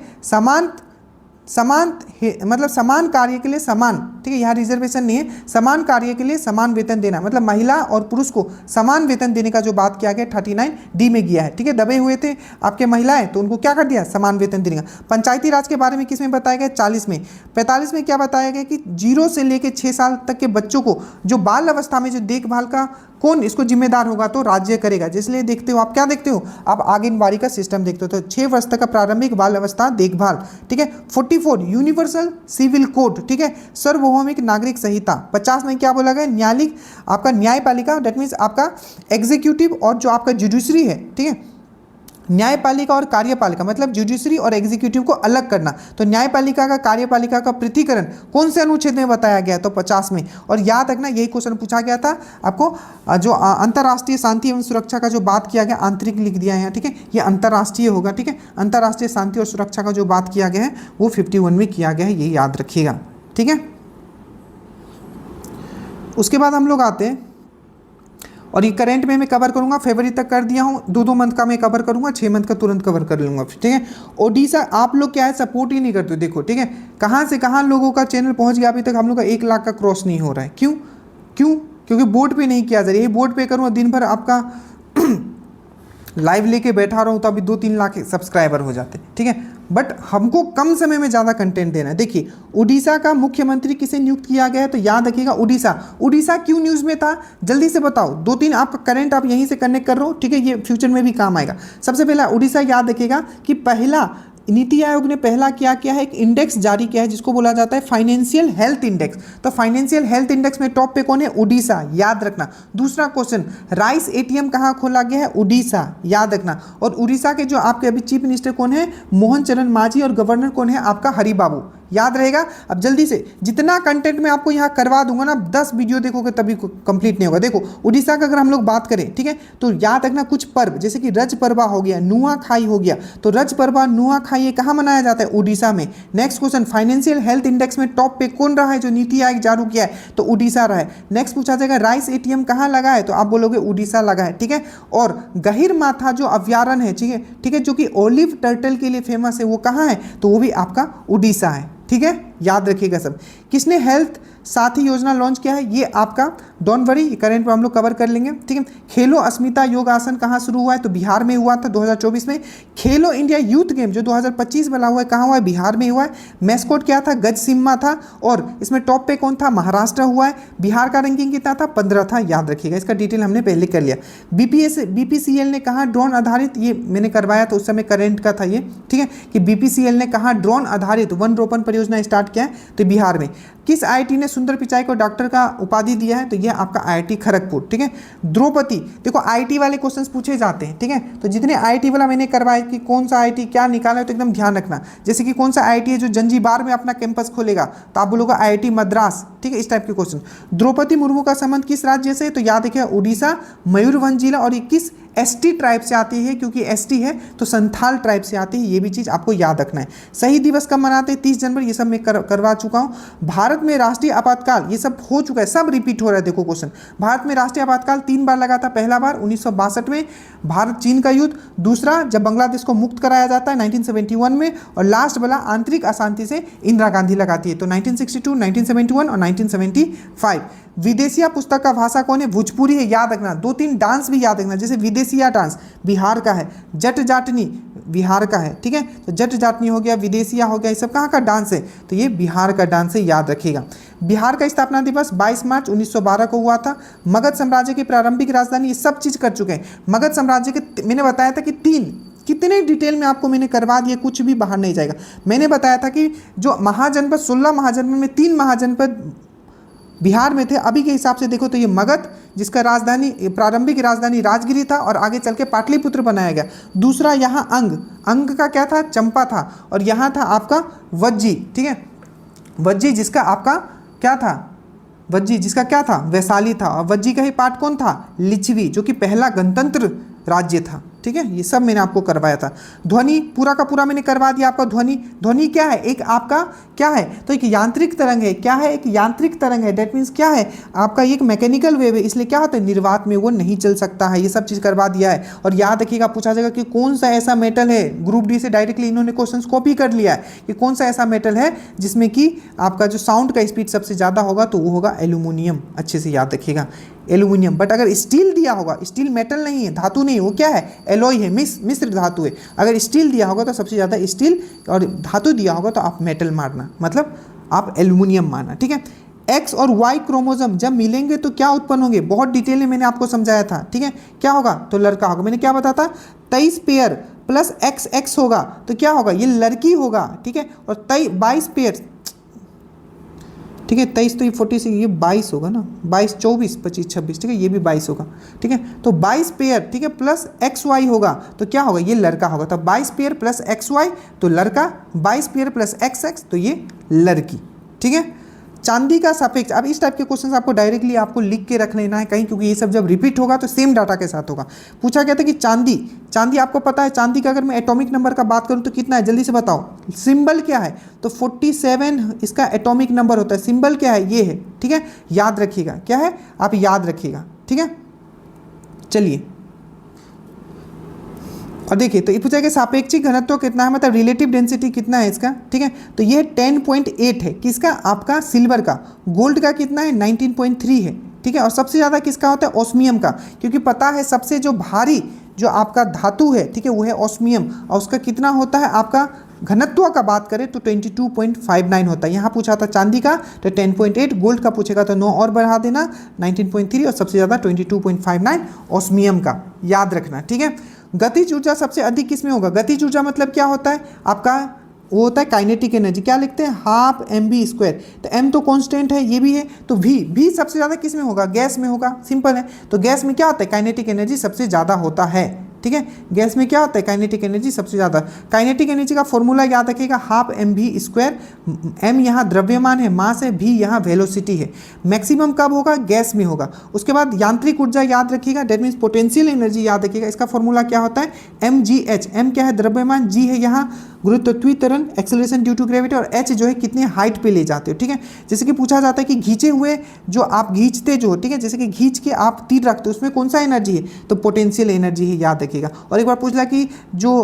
मतलब समान कार्य के लिए समान, ठीक है, यहाँ रिजर्वेशन नहीं है, समान कार्य के लिए समान वेतन देना, मतलब महिला और पुरुष को समान वेतन देने का जो बात किया गया 39D में किया है, ठीक है। दबे हुए थे आपके महिलाएं तो उनको क्या कर दिया? समान वेतन देने का। पंचायती राज के बारे में किस में बताया गया? 40 में। 45 में क्या बताया गया कि 0 से लेकर 6 साल तक के बच्चों को जो बाल अवस्था में जो देखभाल का कौन इसको जिम्मेदार होगा? तो राज्य करेगा। जिसलिए देखते हो आप, क्या देखते हो आप? आंगनबाड़ी का सिस्टम देखते हो। तो 6 वर्ष तक का प्रारंभिक बाल अवस्था देखभाल, ठीक है। 44 यूनिवर्सल सिविल कोड, ठीक है, सार्वभौमिक नागरिक संहिता। 50 में क्या बोला गया? न्यायालय, आपका न्यायपालिका, दैट मीन्स आपका एग्जीक्यूटिव और जो आपका जुडिशरी है, ठीक है, न्यायपालिका और कार्यपालिका, मतलब जुडिशरी और एग्जीक्यूटिव को अलग करना। तो न्यायपालिका का कार्यपालिका का पृथकीकरण कौन से अनुच्छेद में बताया गया? तो 50 में। और याद रखना यही क्वेश्चन पूछा गया था आपको, जो अंतर्राष्ट्रीय शांति एवं सुरक्षा का जो बात किया गया, आंतरिक लिख दिया है यहाँ, ठीक है, ये अंतर्राष्ट्रीय होगा, ठीक है। अंतर्राष्ट्रीय शांति और सुरक्षा का जो बात किया गया है वो 51 में किया गया है, ये याद रखिएगा, ठीक है। उसके बाद हम लोग आते हैं, और ये करंट में मैं कवर करूंगा, फरवरी तक कर दिया हूँ, 2 मंथ का मैं कवर करूंगा, 6 मंथ का तुरंत कवर कर लूंगा, ठीक है। ओडिशा, आप लोग क्या है सपोर्ट ही नहीं करते, देखो, ठीक है, कहाँ से कहाँ लोगों का चैनल पहुँच गया, अभी तक हम लोग का 1 लाख का क्रॉस नहीं हो रहा है। क्यों? क्योंकि बोर्ड पे नहीं किया जा रहा है। ये बोर्ड पे करूँगा, दिन भर आपका लाइव लेके बैठा रहा हूँ तो अभी 2-3 लाख सब्सक्राइबर हो जाते, ठीक है। बट हमको कम समय में ज़्यादा कंटेंट देना है। देखिए, उड़ीसा का मुख्यमंत्री किसे नियुक्त किया गया है? तो याद रखिएगा उड़ीसा क्यों न्यूज़ में था? जल्दी से बताओ, 2-3 आपका करंट आप यहीं से कनेक्ट कर रहे हो, ठीक है, ये फ्यूचर में भी काम आएगा। सबसे पहला उड़ीसा याद रखिएगा कि पहला नीति आयोग ने पहला क्या किया है? एक इंडेक्स जारी किया है जिसको बोला जाता है फाइनेंशियल हेल्थ इंडेक्स। तो फाइनेंशियल हेल्थ इंडेक्स में टॉप पे कौन है? उड़ीसा, याद रखना। दूसरा क्वेश्चन, राइस ATM कहाँ खोला गया है? उड़ीसा, याद रखना। और उड़ीसा के जो आपके अभी चीफ मिनिस्टर कौन है? मोहन चरण मांझी, और गवर्नर कौन है? आपका हरि बाबू, याद रहेगा। अब जल्दी से जितना कंटेंट मैं आपको यहाँ करवा दूंगा ना, 10 वीडियो देखोगे तभी कंप्लीट नहीं होगा। देखो उड़ीसा का अगर हम लोग बात करें, ठीक है, तो याद रखना कुछ पर्व, जैसे कि रज पर्वा हो गया, नुआखाई हो गया, तो रज पर्वा नुआखाई ये कहाँ मनाया जाता है? उड़ीसा में। Next question, financial health index में टॉप पे कौन रहा है जो नीति आयोग जारी किया है? तो उड़ीसा रहा है। नेक्स्ट पूछा जाएगा राइस ATM कहाँ लगा है? तो आप बोलोगे उड़ीसा लगा है, ठीक है। और गहिर माथा जो अभ्यारण्य है, ठीक है, जो कि ओलिव टर्टल के लिए फेमस है, वो कहाँ है? तो वो भी आपका उड़ीसा है, ठीक है, याद रखिएगा सब। किसने हेल्थ साथी योजना लॉन्च किया है? ये आपका, डोंट वरी, करंट में हम लोग कवर कर लेंगे, ठीक है। खेलो अस्मिता योगासन कहाँ शुरू हुआ है? तो बिहार में हुआ था 2024 में। खेलो इंडिया यूथ गेम जो 2025 वाला हुआ है, कहाँ हुआ है? बिहार में हुआ है। मैस्कोट क्या था? गज सिम्मा था। और इसमें टॉप पे कौन था? महाराष्ट्र हुआ है। बिहार का रैंकिंग कितना था? 15 था, याद रखिएगा, इसका डिटेल हमने पहले कर लिया। BPCL ने कहा ड्रोन आधारित, ये मैंने करवाया था उस समय, करंट का था ये, ठीक है, कि BPCL ने कहा ड्रोन आधारित वन रोपण परियोजना स्टार्ट किया है, तो बिहार में। किस IIT ने सुंदर पिचाई को डॉक्टर का उपाधि दिया है? तो यह आपका IIT खड़गपुर, ठीक है। द्रौपदी, देखो IIT वाले क्वेश्चंस पूछे जाते हैं, ठीक है, तो जितने IIT वाला मैंने करवाया कि कौन सा IIT क्या निकाला है तो एकदम ध्यान रखना। जैसे कि कौन सा IIT है जो जंजीबार में अपना कैंपस खोलेगा, तो आप बोलोगे IIT मद्रास, ठीक है, इस टाइप के क्वेश्चन। द्रौपदी मुर्मू का संबंध किस राज्य से? तो याद रखिए उड़ीसा, मयूरभंज जिला, और ये किस एसटी ट्राइब से आती है, क्योंकि एसटी है तो संथाल ट्राइब से आती है, ये भी चीज़ आपको याद रखना है। शहीद दिवस कब मनाते हैं? 30 जनवरी, ये सब मैं करवा चुका हूँ। भारत में राष्ट्रीय आपातकाल, ये सब हो चुका है, सब रिपीट हो रहा है। देखो क्वेश्चन, भारत में राष्ट्रीय आपातकाल 3 बार लगा था। पहला बार 1962 में भारत चीन का युद्ध, दूसरा जब बांग्लादेश को मुक्त कराया जाता है 1971 में, और लास्ट वाला आंतरिक अशांति से इंदिरा गांधी लगाती है, तो 1962, 1971 और 1975। विदेशिया पुस्तक का भाषा कौन है? भोजपुरी है, याद रखना। 2-3 डांस भी याद रखना, जैसे विदेशिया डांस बिहार का है, जट जाटनी बिहार का है, ठीक है, तो जट जाटनी हो गया, विदेशिया हो गया, ये सब कहाँ का डांस है? तो ये बिहार का डांस है, याद रखिएगा। बिहार का स्थापना दिवस 22 मार्च 1912 को हुआ था। मगध साम्राज्य की प्रारंभिक राजधानी, ये सब चीज़ कर चुके हैं। मगध साम्राज्य के मैंने बताया था कि 3, कितने डिटेल में आपको मैंने करवा दिया, कुछ भी बाहर नहीं जाएगा। मैंने बताया था कि जो महाजनपद 16 महाजनपद में 3 महाजनपद बिहार में थे। अभी के हिसाब से देखो तो ये मगध, जिसका राजधानी प्रारंभिक राजधानी राजगिरी था और आगे चल के पाटलिपुत्र बनाया गया। दूसरा यहाँ अंग का क्या था? चंपा था। और यहाँ था आपका वज्जी, ठीक है, वज्जी जिसका आपका क्या था? वज्जी जिसका क्या था? वैशाली था। और वज्जी का ही पार्ट कौन था? लिच्छवी, जो कि पहला गणतंत्र राज्य था, ठीक है। ये सब मैंने आपको करवाया था। ध्वनि पूरा का पूरा मैंने करवा दिया आपका। ध्वनि क्या है? एक आपका क्या है? तो एक यांत्रिक तरंग है। क्या है? एक यांत्रिक तरंग है। डेट मीन्स क्या है? आपका एक मैकेनिकल वेव है, इसलिए क्या होता है? निर्वात में वो नहीं चल सकता है। ये सब चीज़ करवा दिया है। और याद रखिएगा, पूछा जाएगा कि कौन सा ऐसा मेटल है, ग्रुप डी से डायरेक्टली इन्होंने क्वेश्चन कॉपी कर लिया है कि कौन सा ऐसा मेटल है जिसमें कि आपका जो साउंड का स्पीड सबसे ज़्यादा होगा, तो वो होगा एल्यूमिनियम। अच्छे से याद रखिएगा, एल्यूमिनियम। बट अगर स्टील दिया होगा, स्टील मेटल नहीं है, धातु नहीं है, वो क्या है? एलॉय है, मिश्र धातु है। अगर स्टील दिया होगा तो सबसे ज़्यादा स्टील, और धातु दिया होगा तो आप मेटल मारना, मतलब आप एल्यूमिनियम मारना, ठीक है। एक्स और वाई क्रोमोसोम जब मिलेंगे तो क्या उत्पन्न होंगे? बहुत डिटेल में मैंने आपको समझाया था, ठीक है। क्या होगा? तो लड़का होगा। मैंने क्या बताया था? 23 पेयर प्लस XX होगा तो क्या होगा? ये लड़की होगा, ठीक है। और 22 पेयर, ठीक है, 23 तो ये 46, ये 22 होगा ना, 22, 24, 25, 26, ठीक है, ये भी 22 होगा, ठीक है। तो 22 पेयर, ठीक है, प्लस XY होगा तो क्या होगा? ये लड़का होगा। तो 22 पेयर प्लस XY तो लड़का, 22 पेयर प्लस XX तो ये लड़की, ठीक है। चांदी का सापेक्ष, अब इस टाइप के क्वेश्चंस आपको डायरेक्टली आपको लिख के रख लेना है कहीं, क्योंकि ये सब जब रिपीट होगा तो सेम डाटा के साथ होगा। पूछा गया था कि चांदी आपको पता है, चांदी का अगर मैं एटॉमिक नंबर का बात करूं तो कितना है? जल्दी से बताओ। सिंबल क्या है? तो 47 इसका एटॉमिक नंबर होता है। सिंबल क्या है? ये है, ठीक है, याद रखिएगा। क्या है? आप याद रखिएगा, ठीक है। चलिए, और देखिए, तो ये पूछा कि सापेक्षिक घनत्व कितना है, मतलब रिलेटिव डेंसिटी कितना है इसका, ठीक है। तो ये 10.8 है, किसका? आपका सिल्वर का। गोल्ड का कितना है? 19.3 है, ठीक है। और सबसे ज़्यादा किसका होता है? ऑस्मियम का, क्योंकि पता है सबसे जो भारी जो आपका धातु है, ठीक है, वो है ऑस्मियम। और उसका कितना होता है? आपका घनत्व का बात करें तो 22.59 होता है। यहाँ पूछा था चांदी का तो 10.8, गोल्ड का पूछेगा तो 9 और बढ़ा देना 19.3, और सबसे ज़्यादा 22.59 ऑस्मियम का, याद रखना, ठीक है। गतिज ऊर्जा सबसे अधिक किस में होगा? गतिज ऊर्जा मतलब क्या होता है? आपका वो होता है काइनेटिक एनर्जी। क्या लिखते हैं? Half mv²। तो m तो कांस्टेंट है, ये भी है, तो v सबसे ज़्यादा किस में होगा? गैस में होगा, सिंपल है। तो गैस में क्या होता है? काइनेटिक एनर्जी सबसे ज़्यादा होता है, ठीक है। गैस में क्या होता है? काइनेटिक एनर्जी सबसे ज़्यादा। काइनेटिक एनर्जी का फॉर्मूला याद रखिएगा, हाफ mv²। m यहाँ द्रव्यमान है, मास है, v यहाँ वेलोसिटी है। मैक्सिमम कब होगा? गैस में होगा। उसके बाद यांत्रिक ऊर्जा याद रखिएगा, डेट मीन्स पोटेंशियल एनर्जी याद रखिएगा। इसका फॉर्मूला क्या होता है? mgh। m क्या है? द्रव्यमान, g है यहाँ गुरुत्वाकर्षण त्वरण, एक्सेलरेशन ड्यू टू ग्रेविटी, और h जो है कितनी हाइट पे ले जाते हो, ठीक है। जैसे कि पूछा जाता है कि खींचे हुए जो आप खींचते जो, ठीक है, जैसे कि खींच के आप तीर रखते हो, उसमें कौन सा एनर्जी है? तो पोटेंशियल एनर्जी है, याद रखिएगा। और एक बार पूछ लिया कि जो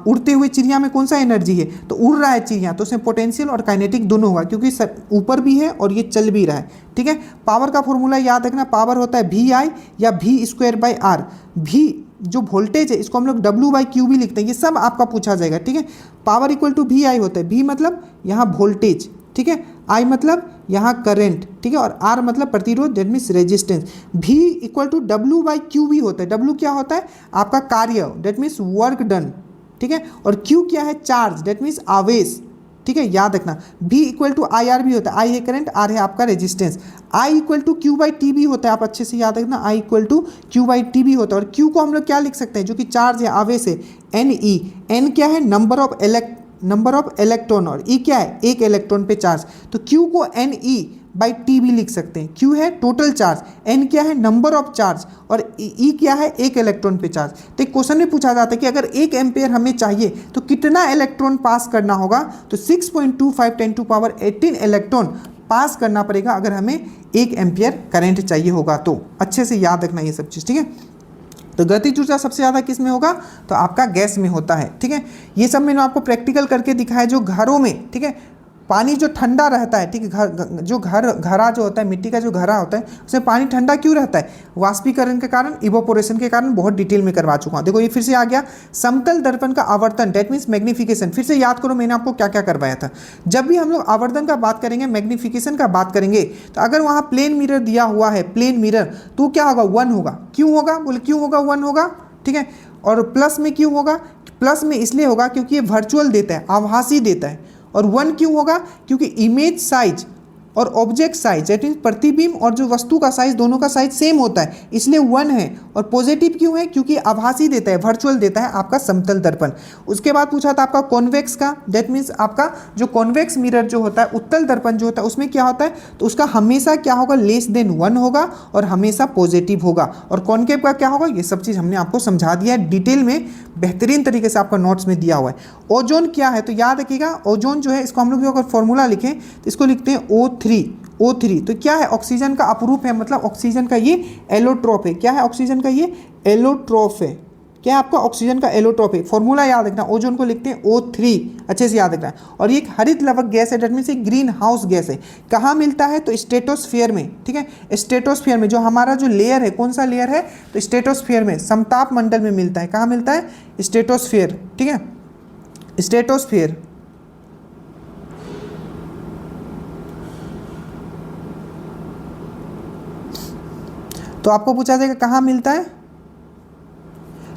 उड़ते हुए चिड़िया में कौन सा एनर्जी है? तो उड़ रहा है चिड़िया, तो उसमें पोटेंशियल और काइनेटिक दोनों होगा, क्योंकि ऊपर भी है और ये चल भी रहा है, ठीक है। पावर का फॉर्मूला याद रखना, पावर होता है VI या v²/r। v जो वोल्टेज है इसको हम लोग W/Q भी लिखते हैं, ये सब आपका पूछा जाएगा, ठीक है। पावर इक्वल टू VI होता है। V मतलब यहाँ वोल्टेज, ठीक है, I मतलब यहाँ करंट, ठीक है, और R मतलब प्रतिरोध, that means resistance. V equal to W/Q भी होता है। W क्या होता है? आपका कार्य, दैट मीन्स वर्क डन, ठीक है। और Q क्या है? चार्ज, दैट मीन्स आवेश, ठीक है, याद रखना। V इक्वल टू IR भी होता है। I है करंट, R है आपका resistance. I equal to Q/T भी होता है, आप अच्छे से याद रखना। I इक्वल टू Q/T भी होता है। और Q को हम लोग क्या लिख सकते हैं? जो कि चार्ज है, आवेश है, NE। N क्या है? नंबर ऑफ इलेक्ट्रॉन, और E क्या है? एक इलेक्ट्रॉन पे चार्ज। तो Q को NE बाई टी भी लिख सकते हैं। क्यू है टोटल चार्ज, एन क्या है नंबर ऑफ चार्ज, और ई क्या है एक इलेक्ट्रॉन पे चार्ज। तो एक क्वेश्चन में पूछा जाता है कि अगर 1 एम्पेयर हमें चाहिए तो कितना इलेक्ट्रॉन पास करना होगा, तो 6.25 10⁻18 इलेक्ट्रॉन पास करना पड़ेगा अगर हमें 1 एम्पियर करंट चाहिए होगा। तो अच्छे से याद रखना ये सब चीज़, ठीक है। तो गतिज ऊर्जा सबसे ज़्यादा किस में होगा, तो आपका गैस में होता है, ठीक है। ये सब मैंने आपको प्रैक्टिकल करके दिखाया जो घरों में, ठीक है, पानी जो ठंडा रहता है, ठीक है, घरा जो होता है, मिट्टी का जो घरा होता है उसमें पानी ठंडा क्यों रहता है, वाष्पीकरण के कारण, इवोपोरेशन के कारण, बहुत डिटेल में करवा चुका हूँ। देखो ये फिर से आ गया, समतल दर्पण का आवर्तन, डेट मीन्स मैग्निफिकेशन। फिर से याद करो मैंने आपको क्या क्या करवाया था। जब भी हम लोग आवर्धन का बात करेंगे, मैग्निफिकेशन का बात करेंगे, तो अगर वहाँ प्लेन मिरर दिया हुआ है, प्लेन मिरर, तो क्या होगा 1 होगा। क्यों होगा, बोले क्यों होगा 1 होगा, ठीक है। और प्लस में क्यों होगा, प्लस में इसलिए होगा क्योंकि ये वर्चुअल देता है, आभासी देता है। और 1 क्यों होगा, क्योंकि इमेज साइज और ऑब्जेक्ट साइज, दैट मीन्स प्रतिबिंब और जो वस्तु का साइज, दोनों का साइज सेम होता है, इसलिए 1 है। और पॉजिटिव क्यों है, क्योंकि आभासी देता है, वर्चुअल देता है आपका समतल दर्पण। उसके बाद पूछा था आपका कॉन्वेक्स का, दैट मीन्स आपका जो कॉन्वेक्स मिरर जो होता है, उत्तल दर्पण जो होता है, उसमें क्या होता है, तो उसका हमेशा क्या होगा, लेस देन 1 होगा और हमेशा पॉजिटिव होगा। और कॉन्केव का क्या होगा, ये सब चीज़ हमने आपको समझा दिया है डिटेल में, बेहतरीन तरीके से आपका नोट्स में दिया हुआ है। ओजोन क्या है, तो याद रखिएगा, ओजोन जो है इसको हम लोग अगर फॉर्मूला लिखें तो इसको लिखते हैं O3। तो क्या है, ऑक्सीजन का अपरूप है, मतलब ऑक्सीजन का ये एलोट्रोप है। क्या है ऑक्सीजन का ये एलोट्रोप है, क्या है आपका ऑक्सीजन का एलोट्रोप है। फॉर्मूला याद रखना, ओजोन को लिखते हैं O3, अच्छे से याद रखना। और ये एक हरित लवक गैस है, डेट मीन्स एक ग्रीन हाउस गैस है। कहाँ मिलता है, तो स्ट्रेटोस्फीयर में, ठीक है। स्ट्रेटोस्फीयर में जो हमारा जो लेयर है, कौन सा लेयर है, तो स्ट्रेटोस्फीयर में, समताप मंडल में मिलता है। कहाँ मिलता है, स्ट्रेटोस्फीयर, ठीक है, स्ट्रेटोस्फीयर। तो आपको पूछा जाएगा कहाँ मिलता है,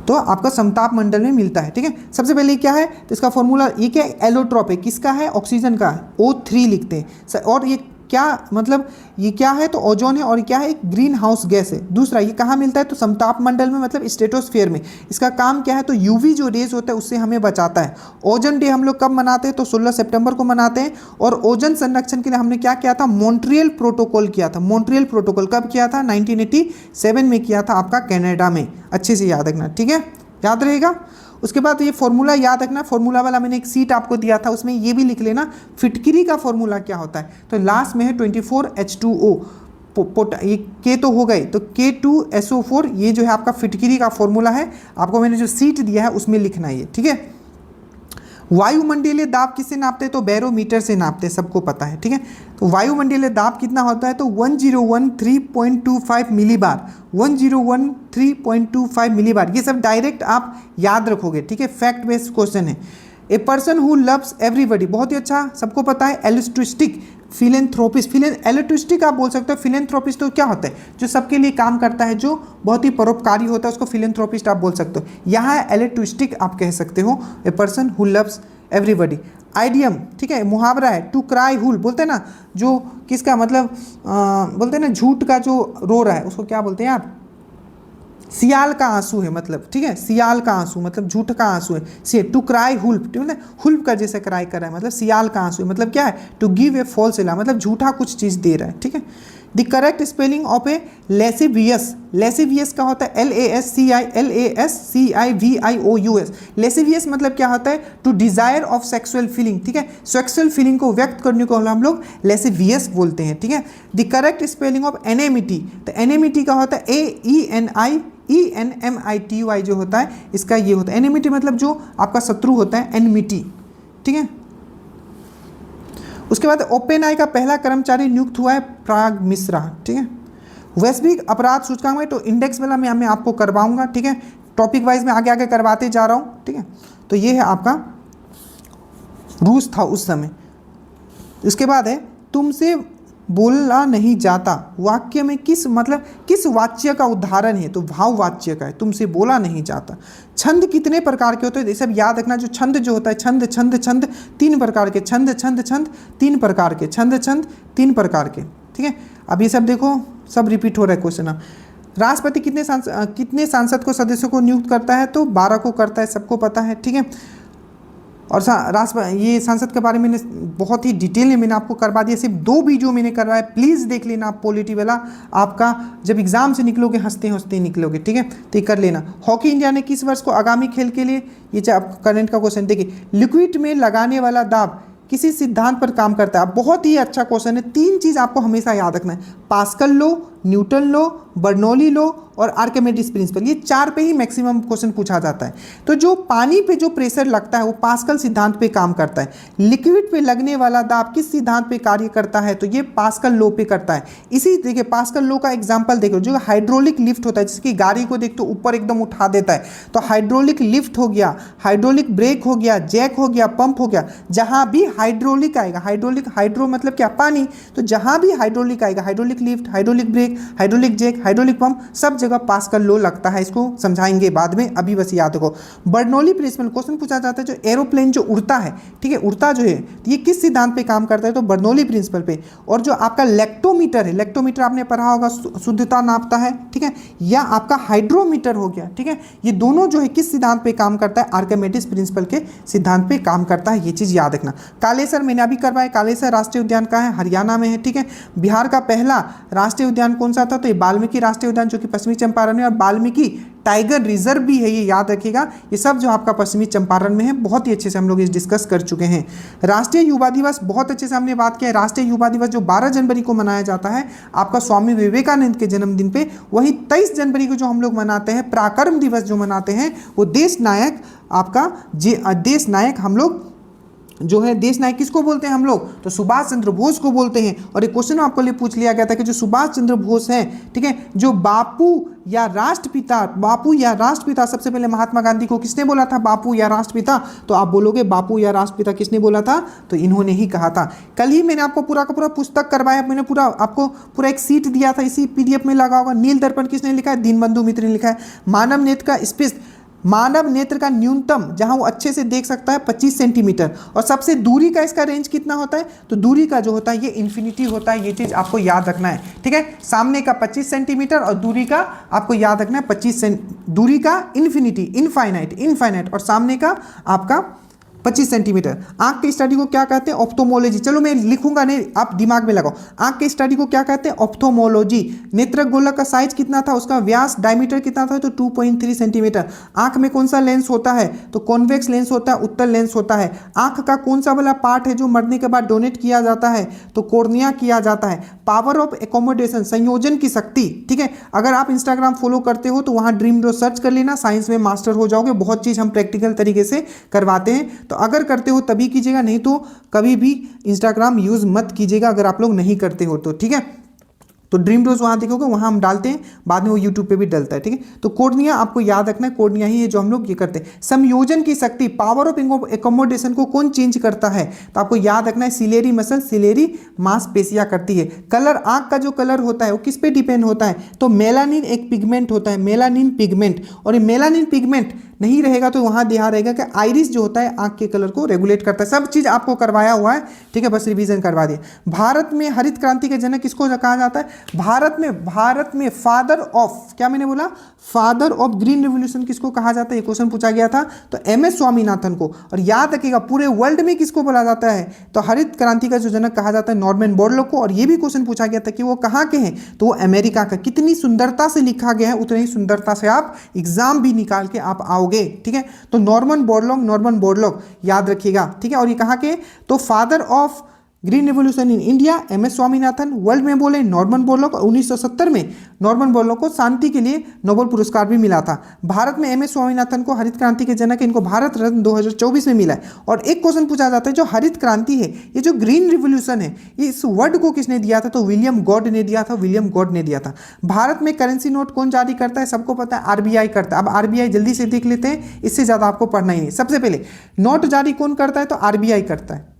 तो आपका समताप मंडल में मिलता है, ठीक है। सबसे पहले क्या है, तो इसका फॉर्मूला ये क्या है, एलोट्रोप है, किसका है, ऑक्सीजन का, O3 लिखते हैं। और ये क्या मतलब, ये क्या है, तो ओजोन है, और क्या है, एक ग्रीन हाउस गैस है। दूसरा ये कहाँ मिलता है, तो समताप मंडल में, मतलब स्ट्रेटोस्फीयर में। इसका काम क्या है, तो यूवी जो रेज होता है उससे हमें बचाता है। ओजोन डे हम लोग कब मनाते हैं, तो 16 सितंबर को मनाते हैं। और ओजोन संरक्षण के लिए हमने क्या किया था, मॉन्ट्रियल प्रोटोकॉल किया था। मॉन्ट्रियल प्रोटोकॉल कब किया था, 1987 में किया था, आपका कनाडा में। अच्छे से याद रखना, ठीक है, याद रहेगा। उसके बाद ये फॉर्मूला याद रखना, फॉर्मूला वाला मैंने एक सीट आपको दिया था, उसमें ये भी लिख लेना, फिटकिरी का फॉर्मूला क्या होता है, तो लास्ट में है 24H2O। ये के तो हो गए, तो K2SO4, ये जो है आपका फिटकिरी का फॉर्मूला है। आपको मैंने जो सीट दिया है उसमें लिखना है ये, ठीक है। वायुमंडलीय दाब किससे नापते हैं, तो बैरोमीटर से नापते हैं, सबको पता है, ठीक है। तो वायुमंडलीय दाब कितना होता है, तो 1013.25 मिलीबार, 1013.25 मिलीबार। ये सब डायरेक्ट आप याद रखोगे, ठीक है, फैक्ट बेस्ड क्वेश्चन है। A person who loves everybody, बहुत ही अच्छा, सबको पता है। एल्ट्रुइस्टिक, फिलेंथ्रोपिस्ट, एल्ट्रुइस्टिक आप बोल सकते हो। फिलेंथ्रोपिस्ट तो क्या होता है, जो सबके लिए काम करता है, जो बहुत ही परोपकारी होता है, उसको फिलेंथ्रोपिस्ट आप बोल सकते हो। यहाँ एल्ट्रुइस्टिक आप कह सकते हो, a person who loves everybody. Idiom, ठीक है, मुहावरा है, टू क्राई हुल, बोलते हैं ना, जो किसका मतलब बोलते हैं ना, झूठ का जो रो रहा है उसको क्या बोलते हैं यार, सियाल का आंसू है, मतलब, ठीक है, सियाल का आंसू मतलब झूठ का आंसू है। सी टू क्राई हुल्फ, ठीक है, हुल्फ का जैसे क्राई कर रहा है, मतलब सियाल का आंसू है, मतलब क्या है, टू गिव ए फॉल्स इला, मतलब झूठा कुछ चीज़ दे रहा है, ठीक है। The correct spelling of a lascivious, lascivious का होता है LASCIVIOUS। लेसिवियस मतलब क्या होता है, to desire of sexual feeling, ठीक है, सेक्सुअल फीलिंग को व्यक्त करने को हम लोग लेसिवियस बोलते हैं, ठीक है। द करेक्ट स्पेलिंग ऑफ एनेमिटी, तो एनेमिटी का होता है ENMITY जो होता है, इसका ये होता है एनिमिटी, मतलब जो आपका शत्रु होता है, एनमिटी, ठीक है। उसके बाद ओपन आई का पहला कर्मचारी नियुक्त हुआ है प्राग मिश्रा, ठीक है। वैश्विक अपराध सूचकांक में, तो इंडेक्स वाला मैं आपको करवाऊंगा, ठीक है, टॉपिक वाइज में आगे आगे करवाते जा रहा हूँ, ठीक है। तो ये है आपका रूस था उस समय। उसके बाद है तुमसे बोला नहीं जाता, वाक्य में किस मतलब किस वाच्य का उदाहरण है, तो भाव वाच्य का है, तुमसे बोला नहीं जाता। छंद कितने प्रकार के होते हैं, ये सब याद रखना। जो छंद जो होता है, छंद छंद छंद 3 प्रकार के, छंद छंद छंद 3 प्रकार के, छंद छंद 3 प्रकार के, ठीक है। अब ये सब देखो, सब रिपीट हो रहा है क्वेश्चन। अब राष्ट्रपति कितने सांसद को सदस्यों को नियुक्त करता है, तो 12 को करता है, सबको पता है, ठीक है। और ये संसद के बारे में बहुत ही डिटेल में मैंने आपको करवा दिया, सिर्फ 2 वीडियो मैंने करवाया, प्लीज़ देख लेना आप पॉलिटी वाला, आपका जब एग्जाम से निकलोगे हंसते हंसते निकलोगे, ठीक है, तो ये कर लेना। हॉकी इंडिया ने किस वर्ष को आगामी खेल के लिए, ये करंट का क्वेश्चन देखिए, लिक्विड में लगाने वाला दाब किसी सिद्धांत पर काम करता है। बहुत ही अच्छा क्वेश्चन है, 3 चीज़ आपको हमेशा याद रखना है, pascal law, Newton law, Bernoulli law और आर्किमिडीज प्रिंसिपल, ये 4 पे ही मैक्सिमम क्वेश्चन पूछा जाता है। तो जो पानी पे जो प्रेशर लगता है वो पास्कल सिद्धांत पे काम करता है। लिक्विड पे लगने वाला दाब किस सिद्धांत पे कार्य करता है, तो ये पास्कल लॉ पे करता है। इसी देखिए पास्कल लॉ का एग्जांपल देखो, जो हाइड्रोलिक लिफ्ट होता है, जिसकी गाड़ी को देख तो ऊपर एकदम उठा देता है, तो हाइड्रोलिक लिफ्ट हो गया, हाइड्रोलिक ब्रेक हो गया, जैक हो गया, पंप हो गया, जहां भी हाइड्रोलिक आएगा, हाइड्रो मतलब क्या, पानी, तो जहां भी हाइड्रोलिक आएगा, hydraulic lift, hydraulic brake, hydraulic jack, hydraulic pump, सब जगह पास्कल लॉ लगता है। इसको समझाएंगे बाद में, अभी बस याद रखो। बर्नौली प्रिंसिपल क्वेश्चन पूछा जाता है, जो एरोप्लेन जो उड़ता है, ठीक है, उड़ता जो है, ये किस सिद्धांत पे काम करता है, तो बर्नौली प्रिंसिपल पे। और जो आपका लेक्टोमीटर है, लेक्टोमीटर आपने पढ़ा होगा, शुद्धता नापता है, ठीक है, या आपका हाइड्रोमीटर हो गया, ठीक है, ये दोनों जो है किस सिद्धांत पे काम करता है, आर्किमिडीज प्रिंसिपल के सिद्धांत पे काम करता है, ये चीज याद रखना। कालेसर मैंने अभी करवाया, कालेसर राष्ट्रीय उद्यान का है, हरियाणा में है, ठीक है। बिहार का पहला राष्ट्रीय उद्यान कौन सा था, तो ये वाल्मीकि राष्ट्रीय उद्यान, जो कि पश्चिमी चंपारण में, और वाल्मीकि टाइगर रिजर्व भी है, ये याद रखिएगा। ये सब जो आपका पश्चिमी चंपारण में है, बहुत ही अच्छे से हम लोग इस डिस्कस कर चुके हैं। राष्ट्रीय युवा दिवस बहुत अच्छे से हमने बात किया है। राष्ट्रीय युवा दिवस जो 12 जनवरी को मनाया जाता है आपका स्वामी विवेकानंद के जन्मदिन पे, वही 23 जनवरी को जो हम लोग मनाते हैं पराक्रम दिवस जो मनाते हैं, वो देश नायक आपका देश नायक हम लोग जो है, देश नायक किसको बोलते हैं हम लोग, तो सुभाष चंद्र बोस को बोलते हैं। और एक क्वेश्चन आपको लिए पूछ लिया गया था कि जो सुभाष चंद्र बोस हैं, ठीक है, जो बापू या राष्ट्रपिता, सबसे पहले महात्मा गांधी को किसने बोला था बापू या राष्ट्रपिता, तो आप बोलोगे बापू या राष्ट्रपिता किसने बोला था, तो इन्होंने ही कहा था। कल ही मैंने आपको पूरा का पूरा पुस्तक करवाया, मैंने आपको पूरा एक सीट दिया था, इसी PDF में लगा होगा। नील दर्पण किसने लिखा है, दीनबंधु मित्र ने लिखा है। मानव नेत्र का न्यूनतम जहां वो अच्छे से देख सकता है 25 सेंटीमीटर, और सबसे दूरी का इसका रेंज कितना होता है, तो दूरी का जो होता है ये इन्फिनिटी होता है, ये चीज आपको याद रखना है, ठीक है। सामने का 25 सेंटीमीटर और दूरी का आपको याद रखना है 25 दूरी का इन्फिनिटी, इनफाइनाइट, और सामने का आपका 25 सेंटीमीटर। आंख की स्टडी को क्या कहते हैं, ऑप्थोमोलॉजी, चलो मैं लिखूंगा नहीं, आप दिमाग में लगाओ। आंख की स्टडी को क्या कहते हैं, ऑप्थोमोलॉजी। नेत्रक गोलक का साइज कितना था, उसका व्यास डायमीटर कितना था, तो 2.3 सेंटीमीटर। आंख में कौन सा लेंस होता है, तो कॉन्वेक्स लेंस होता है, उत्तल लेंस होता है। आंख का कौन सा वाला पार्ट है जो मरने के बाद डोनेट किया जाता है, तो कॉर्निया किया जाता है। पावर ऑफ एकोमोडेशन, संयोजन की शक्ति, ठीक है। अगर आप इंस्टाग्राम फॉलो करते हो तो वहां ड्रीम ड्रो सर्च कर लेना, साइंस में मास्टर हो जाओगे। बहुत चीज हम प्रैक्टिकल तरीके से करवाते हैं, तो अगर करते हो तभी कीजिएगा, नहीं तो कभी भी इंस्टाग्राम यूज मत कीजिएगा अगर आप लोग नहीं करते हो तो, ठीक है। तो ड्रीम डोज वहाँ देखोगे, वहाँ हम डालते हैं, बाद में वो यूट्यूब पे भी डलता है, ठीक है। तो कोर्निया आपको याद रखना है, कोर्निया ही है जो हम लोग ये करते हैं। संयोजन की शक्ति, पावर ऑफ एकोमोडेशन को कौन चेंज करता है, तो आपको याद रखना है सिलेरी मसल, सिलेरी मांसपेशियां करती है। कलर, आंख का जो कलर होता है वो किस पे डिपेंड होता है, तो मेलानिन एक पिगमेंट होता है, मेलानिन पिगमेंट, और ये मेलानिन पिगमेंट नहीं रहेगा तो वहाँ ध्यान रहेगा कि आइरिस जो होता है आंख के कलर को रेगुलेट करता है। सब चीज़ आपको करवाया हुआ है, ठीक है, बस रिवीजन करवा दिए। भारत में हरित क्रांति के जनक किसको कहा जाता है, भारत में फादर ऑफ, क्या मैंने बोला, फादर ऑफ ग्रीन रेवोल्यूशन किसको कहा जाता है, ये क्वेश्चन पूछा गया था, तो MS स्वामीनाथन को। और याद रखिएगा पूरे वर्ल्ड में किसको बोला जाता है, तो हरित क्रांति का जो जनक कहा जाता है नॉर्मन बोरलॉग को। और ये भी क्वेश्चन पूछा गया था कि वो कहाँ के हैं, तो वो अमेरिका का। कितनी सुंदरता से लिखा गया है, उतनी ही सुंदरता से आप एग्जाम भी निकाल के आप आओगे, ठीक है। तो नॉर्मन बोरलॉग याद रखिएगा, ठीक है। और ये कहाँ के, तो father of green revolution in India MS Swaminathan, world में बोले नॉर्मन बोरलॉग। 1970 में नॉर्मन बोरलॉग को शांति के लिए नोबेल पुरस्कार भी मिला था। भारत में MS स्वामीनाथन को हरित क्रांति के जनक, इनको भारत रत्न 2024 में मिला है। और एक क्वेश्चन पूछा जाता है, जो हरित क्रांति है, ये जो ग्रीन रिवोल्यूशन है, ये इस वर्ड को किसने दिया था, तो विलियम गॉड ने दिया था। भारत में करेंसी नोट कौन जारी करता है, सबको पता है RBI करता है। अब RBI जल्दी से देख लेते हैं, इससे ज्यादा आपको पढ़ना ही नहीं। सबसे पहले नोट जारी कौन करता है, तो RBI करता है,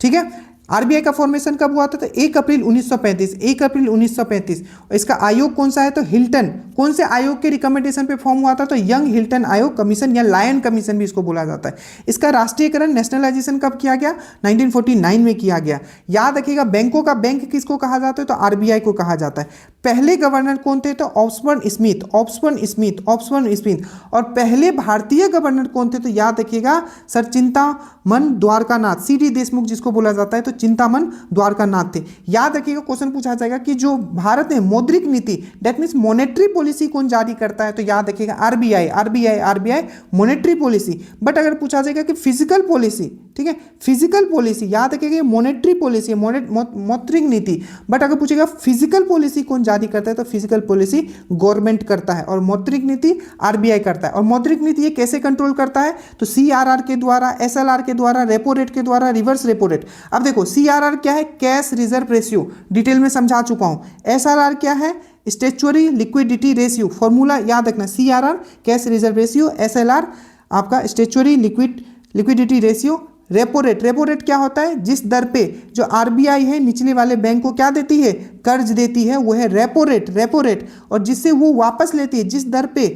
ठीक है। आरबीआई का फॉर्मेशन कब हुआ था? तो 1 अप्रैल 1935, 1 अप्रैल 1935। और इसका आयोग कौन सा है? तो हिल्टन। कौन से आयोग के रिकमेंडेशन पे फॉर्म हुआ था? तो यंग हिल्टन आयोग कमीशन या लायन कमीशन भी इसको बोला जाता है। इसका राष्ट्रीयकरण, नेशनलाइजेशन कब किया गया? 1949 में किया गया। याद रखिएगा, बैंकों का बैंक किसको कहा जाता है? तो आरबीआई को कहा जाता है। पहले गवर्नर कौन थे? तो ऑस्बर्न स्मिथ, ऑस्बर्न स्मिथ, ऑस्बर्न स्मिथ। और पहले भारतीय गवर्नर कौन थे? तो याद रखिएगा, सर चिंतामन द्वारकानाथ, सीडी देशमुख जिसको बोला जाता है, तो चिंतामन द्वारकानाथ थे। याद रखिएगा, क्वेश्चन पूछा जाएगा कि जो भारत में मौद्रिक नीति, दैट मीन्स मॉनेटरी पॉलिसी कौन जारी करता है? तो याद रखिएगा RBI, RBI, RBI monetary policy. But अगर पूछा जाएगा कि फिजिकल पॉलिसी, ठीक है, फिजिकल पॉलिसी, याद रखिएगा मॉनेटरी पॉलिसी, मौद्रिक नीति। बट अगर पूछेगा फिजिकल पॉलिसी कौन जारी करता है? तो फिजिकल पॉलिसी गवर्नमेंट करता है और मौद्रिक नीति आरबीआई करता है। और मौद्रिक नीति ये कैसे कंट्रोल करता है? तो सीआरआर के द्वारा, एसएलआर के द्वारा, रेपो रेट के द्वारा, रिवर्स रेपो रेट। अब देखो सीआरआर क्या है? कैश रिजर्व रेशियो, डिटेल में समझा चुका हूं। एसएलआर क्या है? Statutory liquidity ratio. फॉर्मूला याद रखना, CRR cash reserve ratio, SLR आपका statutory liquidity ratio. Repo rate, repo rate क्या होता है? जिस दर पे जो आरबीआई है निचले वाले बैंक को क्या देती है? कर्ज देती है, वो है रेपो रेट, रेपो रेट। और जिससे वो वापस लेती है, जिस दर पे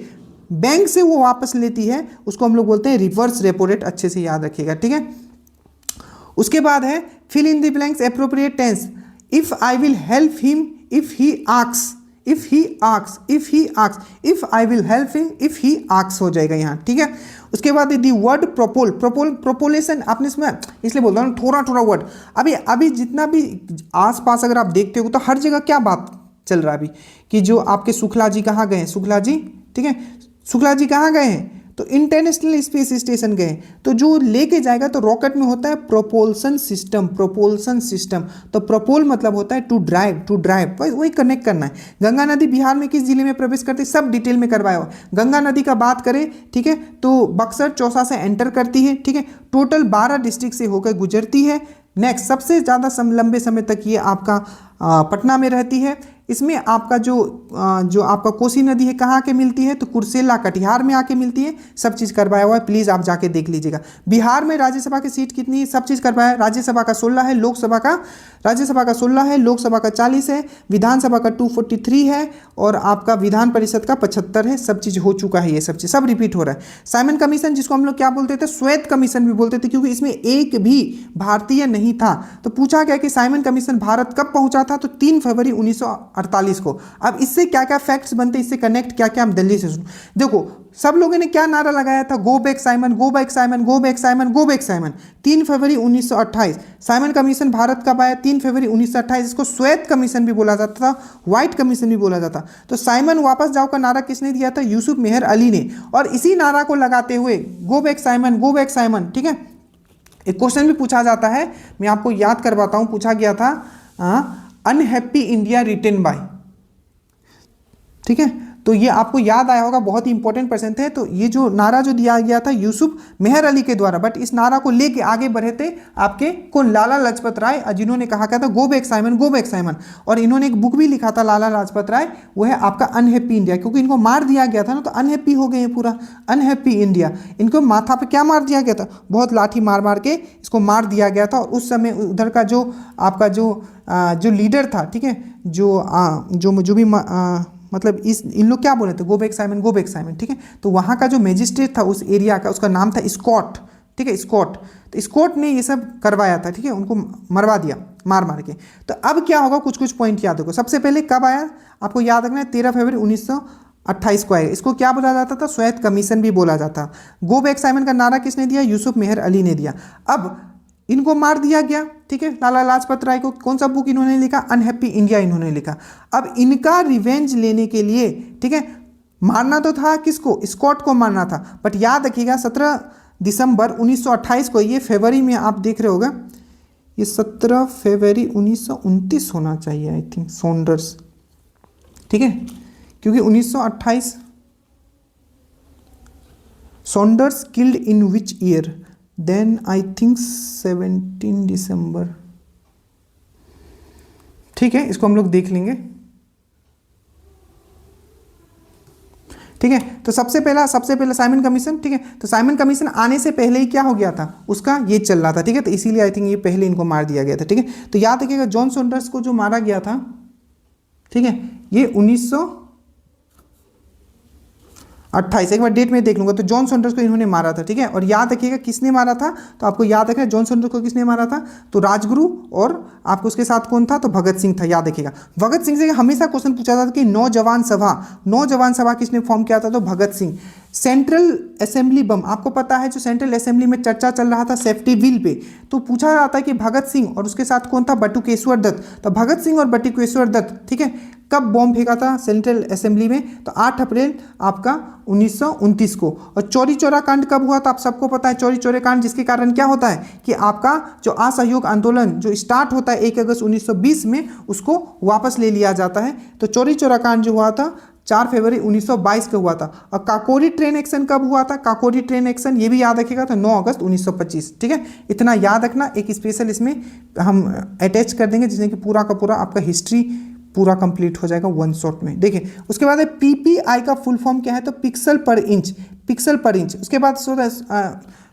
बैंक से वो वापस लेती है, उसको हम लोग बोलते हैं रिवर्स रेपो रेट। अच्छे से याद रखिएगा, ठीक है। उसके बाद है fill in the blanks appropriate tense. If I will help him if he asks, if he asks, if he asks, if I will help him if he asks हो जाएगा यहाँ, ठीक है। उसके बाद दी वर्ड प्रोपोल, प्रोपोलेशन आपने इसमें इसलिए बोलता हूँ थोड़ा थोड़ा वर्ड। अभी जितना भी आसपास अगर आप देखते हो तो हर जगह क्या बात चल रहा है अभी कि जो आपके शुक्ला जी कहाँ गए हैं? शुक्ला जी, ठीक है, शुक्ला जी कहाँ गए हैं? तो इंटरनेशनल स्पेस स्टेशन गए। तो जो लेके जाएगा तो रॉकेट में होता है प्रोपोल्सन सिस्टम, प्रोपोल्सन सिस्टम। तो प्रोपोल मतलब होता है टू ड्राइव, टू ड्राइव, वही कनेक्ट करना है। गंगा नदी बिहार में किस जिले में प्रवेश करती है? सब डिटेल में करवाया हुआ। गंगा नदी का बात करें, ठीक है, तो बक्सर चौसा से एंटर करती है, ठीक है। टोटल 12 डिस्ट्रिक्ट से होकर गुजरती है। नेक्स्ट, सबसे ज़्यादा लंबे समय तक ये आपका पटना में रहती है। इसमें आपका जो आपका कोसी नदी है कहाँ के मिलती है? तो कुर्सेला कटिहार में आके मिलती है। सब चीज़ करवाया हुआ है, प्लीज़ आप जाके देख लीजिएगा। बिहार में राज्यसभा की सीट कितनी है? सब चीज़ करवाया है। राज्यसभा का 16 है, राज्यसभा का 16 है, लोकसभा का 40 है, विधानसभा का 243 है और आपका विधान परिषद का 75 है। सब चीज़ हो चुका है, ये सब चीज़ सब रिपीट हो रहा है। साइमन कमीशन जिसको हम लोग क्या बोलते थे? श्वेत कमीशन भी बोलते थे, क्योंकि इसमें एक भी भारतीय नहीं था। तो पूछा गया कि साइमन कमीशन भारत कब पहुंचा था? तो 3 फरवरी 1948 को। अब इससे क्या क्या फैक्ट्स बनते, इससे कनेक्ट क्या क्या हम दिल्ली से सुन। देखो सब लोगों ने क्या नारा लगाया था? Go back Simon, go back Simon, go back Simon, go back Simon. 3 फरवरी 1928 साइमन कमीशन भारत कब आया? 3 फरवरी 1928। इसको श्वेत कमीशन भी बोला जाता था, व्हाइट कमीशन भी बोला जाता। तो साइमन वापस जाओ का नारा किसने दिया था? यूसुफ मेहर अली ने। और इसी नारा को लगाते हुए go back Simon, go back Simon, ठीक है। एक क्वेश्चन भी पूछा जाता है, मैं आपको याद करवाता हूं। पूछा गया था अनहैप्पी इंडिया रिटन बाय, ठीक है। तो ये आपको याद आया होगा, बहुत ही इंपॉर्टेंट पर्सन थे। तो ये जो नारा जो दिया गया था यूसुफ मेहर अली के द्वारा, बट इस नारा को लेके आगे बढ़े थे आपके कौन? लाला लाजपत राय, जिन्होंने कहा था go back Simon, go back Simon. और इन्होंने एक बुक भी लिखा था लाला लाजपत राय, वो है आपका अनहैप्पी इंडिया, क्योंकि इनको मार दिया गया था ना, तो अनहैप्पी हो गए पूरा, अनहैप्पी इंडिया। इनको माथा पे क्या मार दिया गया था? बहुत लाठी मार मार के इसको मार दिया गया था। और उस समय उधर का जो आपका जो लीडर था, ठीक है, जो भी मतलब इन लोग क्या बोले थे? Go back Simon, go back Simon, ठीक है। तो वहाँ का जो मैजिस्ट्रेट था उस एरिया का, उसका नाम था स्कॉट, ठीक है, स्कॉट। तो स्कॉट ने ये सब करवाया था, ठीक है, उनको मरवा दिया मार मार के। तो अब क्या होगा, कुछ कुछ पॉइंट याद रखो। सबसे पहले कब आया आपको याद रखना है? 13 फरवरी 1928 को आया। इसको क्या बोला जाता था? श्वेत कमीशन भी बोला जाता। गो बैक साइमन का नारा किसने दिया? यूसुफ मेहर अली ने दिया। अब इनको मार दिया गया, ठीक है, लाला लाजपत राय को। कौन सा बुक इन्होंने लिखा? अनहैप्पी इंडिया इन्होंने लिखा। अब इनका रिवेंज लेने के लिए, ठीक है, मारना तो था किसको? स्कॉट को मारना था। बट याद रखिएगा 17 दिसंबर 1928 को, ये फरवरी में आप देख रहे होगा, ये 17 फरवरी 1929 होना चाहिए आई थिंक, सॉन्डर्स, ठीक है, क्योंकि 1928 Saunders killed in which year? Then I think 17 दिसंबर, ठीक है, इसको हम लोग देख लेंगे। ठीक है। तो सबसे पहला साइमन कमीशन, ठीक है। तो साइमन कमीशन आने से पहले ही क्या हो गया था, उसका ये चल रहा था, ठीक है। तो इसीलिए आई थिंक ये पहले इनको मार दिया गया था, ठीक है। तो याद रखिएगा जॉन सॉन्डर्स को जो मारा गया था, ठीक है, ये 1928, एक बार डेट में देख लूंगा। तो जॉन सॉन्डर्स को इन्होंने मारा था, ठीक है। और याद रखिएगा किसने मारा था, तो आपको याद रखना जॉन सॉन्डर्स को किसने मारा था, तो राजगुरु, और आपको उसके साथ कौन था, तो भगत सिंह था। याद रखिएगा भगत सिंह से हमेशा क्वेश्चन पूछा जाता था कि नौजवान सभा किसने फॉर्म किया था, तो भगत सिंह। सेंट्रल असेंबली बम, आपको पता है जो सेंट्रल असेंबली में चर्चा चल रहा था सेफ्टी बिल पे, तो पूछा जाता है कि भगत सिंह और उसके साथ कौन था, बटुकेश्वर दत्त। तो भगत सिंह और बटुकेश्वर दत्त, ठीक है, कब बॉम्ब फेंका था सेंट्रल असेंबली में, तो 8 अप्रैल आपका 1929 को। और चौरी चौरा कांड कब हुआ था, आप सबको पता है चौरी चौरा कांड, जिसके कारण क्या होता है कि आपका जो असहयोग आंदोलन जो स्टार्ट होता है 1 अगस्त 1920 में, उसको वापस ले लिया जाता है। तो चौरी चौरा कांड जो हुआ था 4 फरवरी 1922 को हुआ था। और काकोरी ट्रेन एक्शन कब हुआ था, काकोरी ट्रेन एक्शन ये भी याद रखिएगा, तो 9 अगस्त 1925, ठीक है। इतना याद रखना, एक स्पेशल इसमें हम अटैच कर देंगे जिसमें कि पूरा का पूरा आपका हिस्ट्री पूरा कंप्लीट हो जाएगा वन शॉट में। देखिए उसके बाद है पीपीआई का फुल फॉर्म क्या है, तो पिक्सल पर इंच, पिक्सल पर इंच। उसके बाद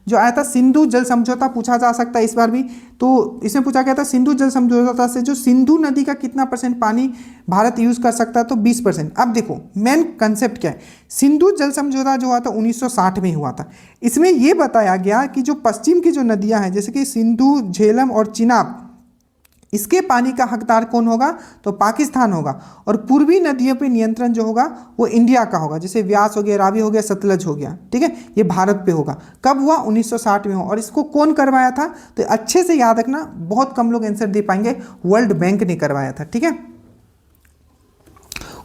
जो आया था सिंधु जल समझौता, पूछा जा सकता है इस बार भी। तो इसमें पूछा गया था सिंधु जल समझौता से जो सिंधु नदी का कितना % पानी भारत यूज कर सकता है, तो 20%। अब देखो मेन कंसेप्ट क्या है, सिंधु जल समझौता जो हुआ था 1960 में हुआ था। इसमें यह बताया गया कि जो पश्चिम की जो नदियां हैं जैसे कि सिंधु, झेलम और चिनाब, इसके पानी का हकदार कौन होगा, तो पाकिस्तान होगा। और पूर्वी नदियों पे नियंत्रण जो होगा वो इंडिया का होगा, जैसे व्यास हो गया, रावी हो गया, सतलज हो गया, ठीक है, ये भारत पे होगा। कब हुआ, 1960 में हुआ। और इसको कौन करवाया था, तो अच्छे से याद रखना, बहुत कम लोग आंसर दे पाएंगे, वर्ल्ड बैंक ने करवाया था, ठीक है।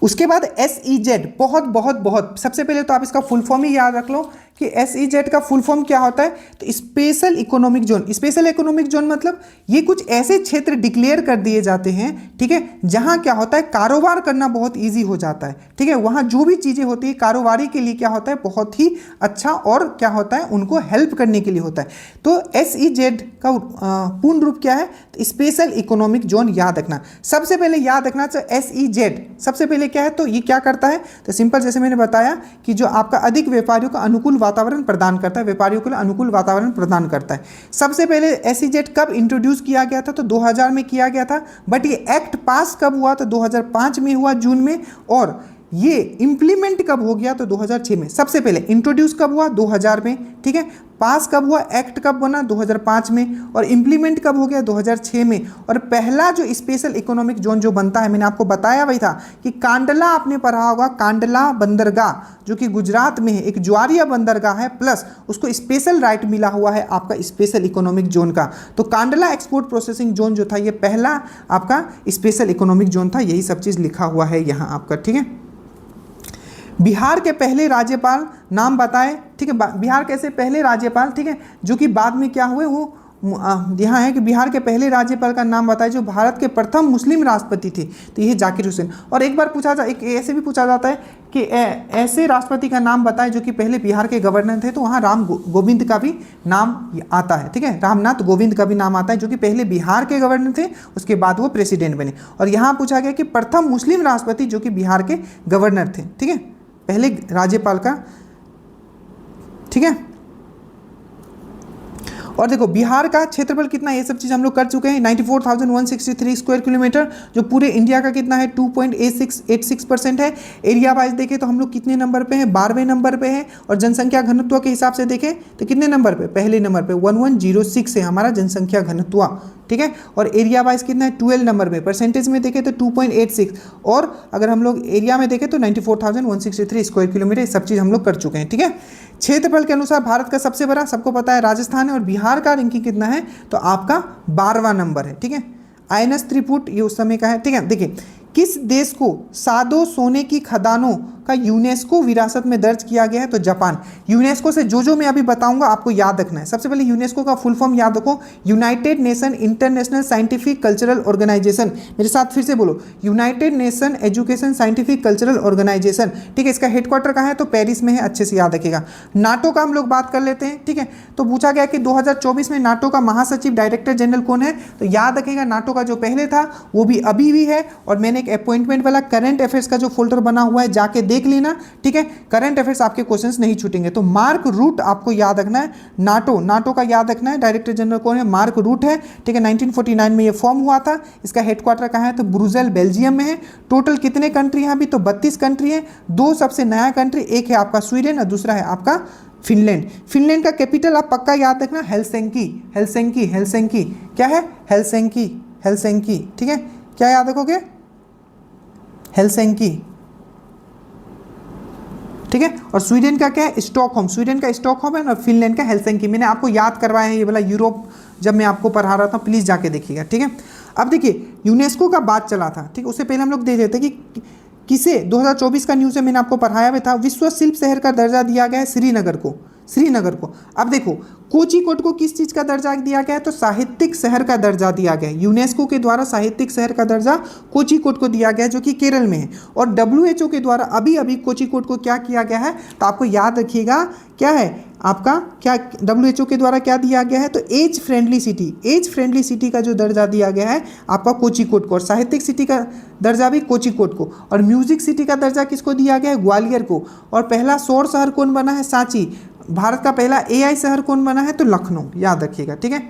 उसके बाद SEZ, बहुत बहुत बहुत, सबसे पहले तो आप इसका फुल फॉर्म ही याद रख लो कि SEZ का फुल फॉर्म क्या होता है, तो special economic zone. Special economic zone मतलब ये कुछ ऐसे क्षेत्र डिक्लेयर कर दिए जाते हैं, ठीक है, जहां क्या होता है कारोबार करना बहुत इजी हो जाता है, ठीक है। वहां जो भी चीजें होती है कारोबारी के लिए क्या होता है बहुत ही अच्छा, और क्या होता है उनको हेल्प करने के लिए होता है। तो SEZ का पूर्ण रूप क्या है, तो स्पेशल इकोनॉमिक जोन याद रखना। सबसे पहले याद रखना चाहिए SEZ सबसे पहले क्या है, तो ये क्या करता है, तो सिंपल जैसे मैंने बताया कि जो आपका अधिक व्यापारियों का अनुकूल वातावरण प्रदान करता है, व्यापारियों के लिए अनुकूल वातावरण प्रदान करता है। सबसे पहले SEZ कब इंट्रोड्यूस किया गया था, तो 2000 में किया गया था। बट ये एक्ट पास कब हुआ, तो 2005 में हुआ जून में। और ये इंप्लीमेंट कब हो गया, तो 2006 में। सबसे पहले इंट्रोड्यूस कब हुआ, 2000 में, ठीक है। पास कब हुआ, एक्ट कब बना, 2005 में। और इंप्लीमेंट कब हो गया, 2006 में। और पहला जो स्पेशल इकोनॉमिक जोन जो बनता है, मैंने आपको बताया वही था कि कांडला, आपने पढ़ा होगा, कांडला बंदरगाह जो कि गुजरात में है, एक ज्वारिया बंदरगाह है, प्लस उसको स्पेशल राइट मिला हुआ है आपका स्पेशल इकोनॉमिक जोन का। तो कांडला एक्सपोर्ट प्रोसेसिंग जोन जो था ये पहला आपका स्पेशल इकोनॉमिक जोन था। यही सब चीज़ लिखा हुआ है यहाँ आपका, ठीक है। बिहार के पहले राज्यपाल नाम बताए, ठीक है। बिहार के ऐसे पहले राज्यपाल, ठीक है, जो कि बाद में क्या हुए, वो यहाँ है कि बिहार के पहले राज्यपाल का नाम बताए जो भारत के प्रथम मुस्लिम राष्ट्रपति थे, तो ये जाकिर हुसैन। और एक बार पूछा जा, एक ऐसे भी पूछा जाता है कि ऐसे राष्ट्रपति का नाम बताए जो कि पहले बिहार के गवर्नर थे, तो वहाँ राम गोविंद का भी नाम आता है, ठीक है। रामनाथ कोविंद का भी नाम आता है जो कि पहले बिहार के गवर्नर थे, उसके बाद वो प्रेसिडेंट बने। और यहाँ पूछा गया कि प्रथम मुस्लिम राष्ट्रपति जो कि बिहार के गवर्नर थे, ठीक है, पहले राज्यपाल का, ठीक है। और देखो बिहार का क्षेत्रफल कितना, ये सब चीज़ हम लोग कर चुके हैं। 94,163 स्क्वायर किलोमीटर, जो पूरे इंडिया का कितना है, 2.86% है। एरिया वाइज देखें तो हम लोग कितने नंबर पे हैं, 12वें नंबर पे हैं। और जनसंख्या घनत्व के हिसाब से देखें तो कितने नंबर पे, पहले नंबर पे 1106 है हमारा जनसंख्या घनत्व, ठीक है। और एरिया वाइज कितना है, 12 नंबर में। परसेंटेज में देखें तो 2.86। और अगर हम लोग एरिया में देखें तो 94,163 स्क्वायर किलोमीटर, सब चीज़ हम लोग कर चुके हैं, ठीक है। क्षेत्रफल के अनुसार भारत का सबसे बड़ा, सबको पता है, राजस्थान है। और बिहार का रैंकिंग कितना है, तो आपका 12वां नंबर है, ठीक है। आयनस त्रिपुट ये उस समय का है, ठीक है। देखिए किस देश को सादो सोने की खदानों का यूनेस्को विरासत में दर्ज किया गया है, तो जापान। यूनेस्को से जो मैं अभी बताऊंगा आपको याद रखना है। सबसे पहले यूनेस्को का फुल फॉर्म याद रखो, united nation international scientific cultural organisation. मेरे साथ फिर से बोलो, united nation education scientific cultural organisation, ठीक है। इसका हेडक्वार्टर कहाँ है, तो पेरिस में है, अच्छे से याद रखिएगा। नाटो का हम लोग बात कर लेते हैं, ठीक है। तो पूछा गया कि 2024 में नाटो का महासचिव डायरेक्टर जनरल कौन है, तो याद रखिएगा नाटो का जो पहले था वो भी अभी भी है। और मैंने एक अपॉइंटमेंट वाला करंट अफेयर्स का जो फोल्डर बना हुआ है जाके देख लेना, ठीक है। करंट अफेयर्स आपके क्वेश्चंस नहीं छूटेंगे। तो मार्क रूट आपको याद रखना है, नाटो का याद रखना है। डायरेक्टर जनरल कौन है? मार्क रूट है, ठीक है। 1949 में ये फॉर्म हुआ था। इसका हेडक्वार्टर कहाँ है? तो ब्रुसेल बेल्जियम में है। टोटल कितने कंट्री हैं अभी? तो 32 कंट्री है। 2 सबसे नया कंट्री, एक है आपका स्वीडन और दूसरा है आपका फिनलैंड। फिनलैंड का कैपिटल आप पक्का याद रखना, हेलसिंकी। हेलसिंकी, हेलसिंकी क्या है? हेलसिंकी, हेलसिंकी, ठीक है। क्या याद रखोगे? हेलसिंकी, ठीक है। और स्वीडन का क्या है? स्टॉकहोम। स्वीडन का स्टॉकहोम है और फिनलैंड का हेलसिंकी। मैंने आपको याद करवाया है ये वाला यूरोप, जब मैं आपको पढ़ा रहा था, प्लीज जाके देखिएगा, ठीक है। अब देखिए यूनेस्को का बात चला था, ठीक। उससे पहले हम लोग देख लेते हैं कि किसे 2024 का न्यूज़ है, मैंने आपको पढ़ाया भी था। विश्व शिल्प शहर का दर्जा दिया गया है श्रीनगर को, श्रीनगर को। अब देखो कोझिकोड को किस चीज़ का दर्जा दिया गया है? तो साहित्यिक शहर का दर्जा दिया गया है। यूनेस्को के द्वारा साहित्यिक शहर का दर्जा कोझिकोड को दिया गया है, जो कि केरल में है। और WHO के द्वारा अभी अभी कोझिकोड को क्या किया गया है? तो आपको याद रखिएगा क्या है आपका, क्या WHO के द्वारा क्या दिया गया है? तो age friendly city, age friendly city का जो दर्जा दिया गया है आपका कोझिकोड को, और साहित्यिक सिटी का दर्जा भी कोझिकोड को, और म्यूजिक सिटी का दर्जा किसको दिया गया है? ग्वालियर को। और पहला सौर शहर कौन बना है? सांची। भारत का पहला AI शहर कौन बना है? तो लखनऊ, याद रखिएगा, ठीक है।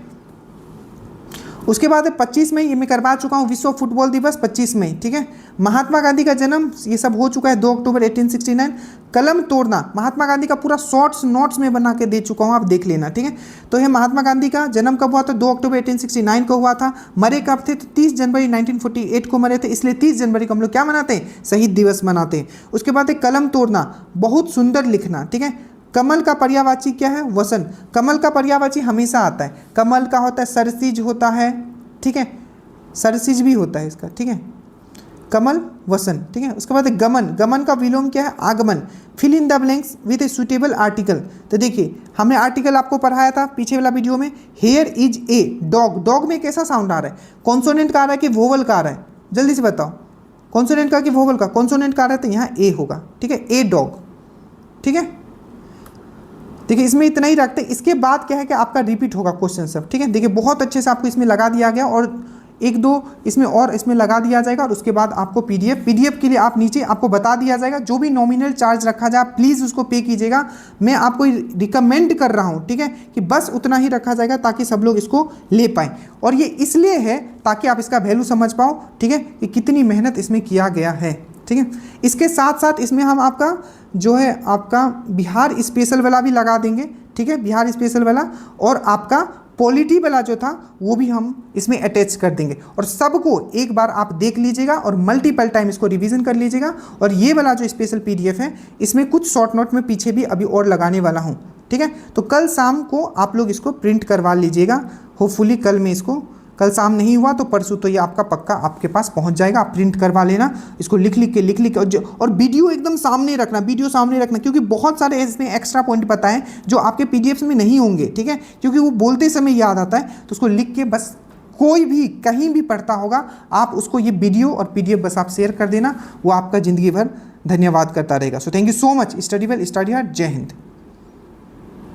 उसके बाद 25 मई, ये मैं करवा चुका हूँ, विश्व फुटबॉल दिवस 25 मई, ठीक है। महात्मा गांधी का जन्म, ये सब हो चुका है, 2 अक्टूबर 1869। कलम तोड़ना, महात्मा गांधी का पूरा शॉर्ट्स नोट्स में बना के दे चुका हूँ, आप देख लेना, ठीक है। तो ये महात्मा गांधी का जन्म कब हुआ था? 2 अक्टूबर 1869 को हुआ था। मरे कब थे? तो 30 जनवरी 1948 को मरे थे, इसलिए 30 जनवरी को हम लोग क्या मनाते हैं? शहीद दिवस मनाते हैं। उसके बाद कलम तोड़ना, बहुत सुंदर लिखना, ठीक है। कमल का पर्यायवाची क्या है? वसंत। कमल का पर्यायवाची हमेशा आता है। कमल का होता है सरसिज होता है, ठीक है, सरसिज भी होता है इसका, ठीक है। कमल, वसंत, ठीक है। उसके बाद गमन, गमन का विलोम क्या है? आगमन। Fill in the blanks with a suitable article. तो देखिए हमने आर्टिकल आपको पढ़ाया था पीछे वाला वीडियो में। Here is a dog, dog में कैसा साउंड आ रहा है? कॉन्सोनेंट का आ रहा है कि वोवल का आ रहा है? जल्दी से बताओ, कॉन्सोनेंट का कि वोवल का? कॉन्सोनेंट का आ रहा है तो यहाँ ए होगा, ठीक है, ए डॉग, ठीक है। देखिए इसमें इतना ही रखते हैं। इसके बाद क्या है कि आपका रिपीट होगा क्वेश्चन सब, ठीक है। देखिए बहुत अच्छे से आपको इसमें लगा दिया गया, और 1-2 इसमें और इसमें लगा दिया जाएगा। और उसके बाद आपको पीडीएफ के लिए आप नीचे आपको बता दिया जाएगा, जो भी नॉमिनल चार्ज रखा जाए प्लीज़ उसको पे कीजिएगा। मैं आपको रिकमेंड कर रहा हूँ, ठीक है, कि बस उतना ही रखा जाएगा ताकि सब लोग इसको ले पाएँ। और ये इसलिए है ताकि आप इसका वैल्यू समझ पाओ, ठीक है, कि कितनी मेहनत इसमें किया गया है, ठीक है। इसके साथ साथ इसमें हम आपका जो है आपका बिहार स्पेशल वाला भी लगा देंगे, ठीक है, बिहार स्पेशल वाला। और आपका पॉलिटी वाला जो था वो भी हम इसमें अटैच कर देंगे। और सबको एक बार आप देख लीजिएगा और मल्टीपल टाइम इसको रिवीजन कर लीजिएगा। और ये वाला जो स्पेशल PDF है, इसमें कुछ शॉर्ट नोट में पीछे भी अभी और लगाने वाला हूँ, ठीक है। तो कल शाम को आप लोग इसको प्रिंट करवा लीजिएगा। होपफुली कल में इसको, कल शाम नहीं हुआ तो परसों तो ये आपका पक्का आपके पास पहुंच जाएगा। आप प्रिंट करवा लेना इसको, लिख के और वीडियो एकदम सामने रखना, वीडियो सामने रखना, क्योंकि बहुत सारे इसमें एक्स्ट्रा पॉइंट बताएं जो आपके PDFs में नहीं होंगे, ठीक है, क्योंकि वो बोलते समय याद आता है। तो उसको लिख के बस, कोई भी कहीं भी पढ़ता होगा आप उसको ये वीडियो और PDF बस आप शेयर कर देना, वो आपका ज़िंदगी भर धन्यवाद करता रहेगा। So thank you so much. Study well, study hard. जय हिंद।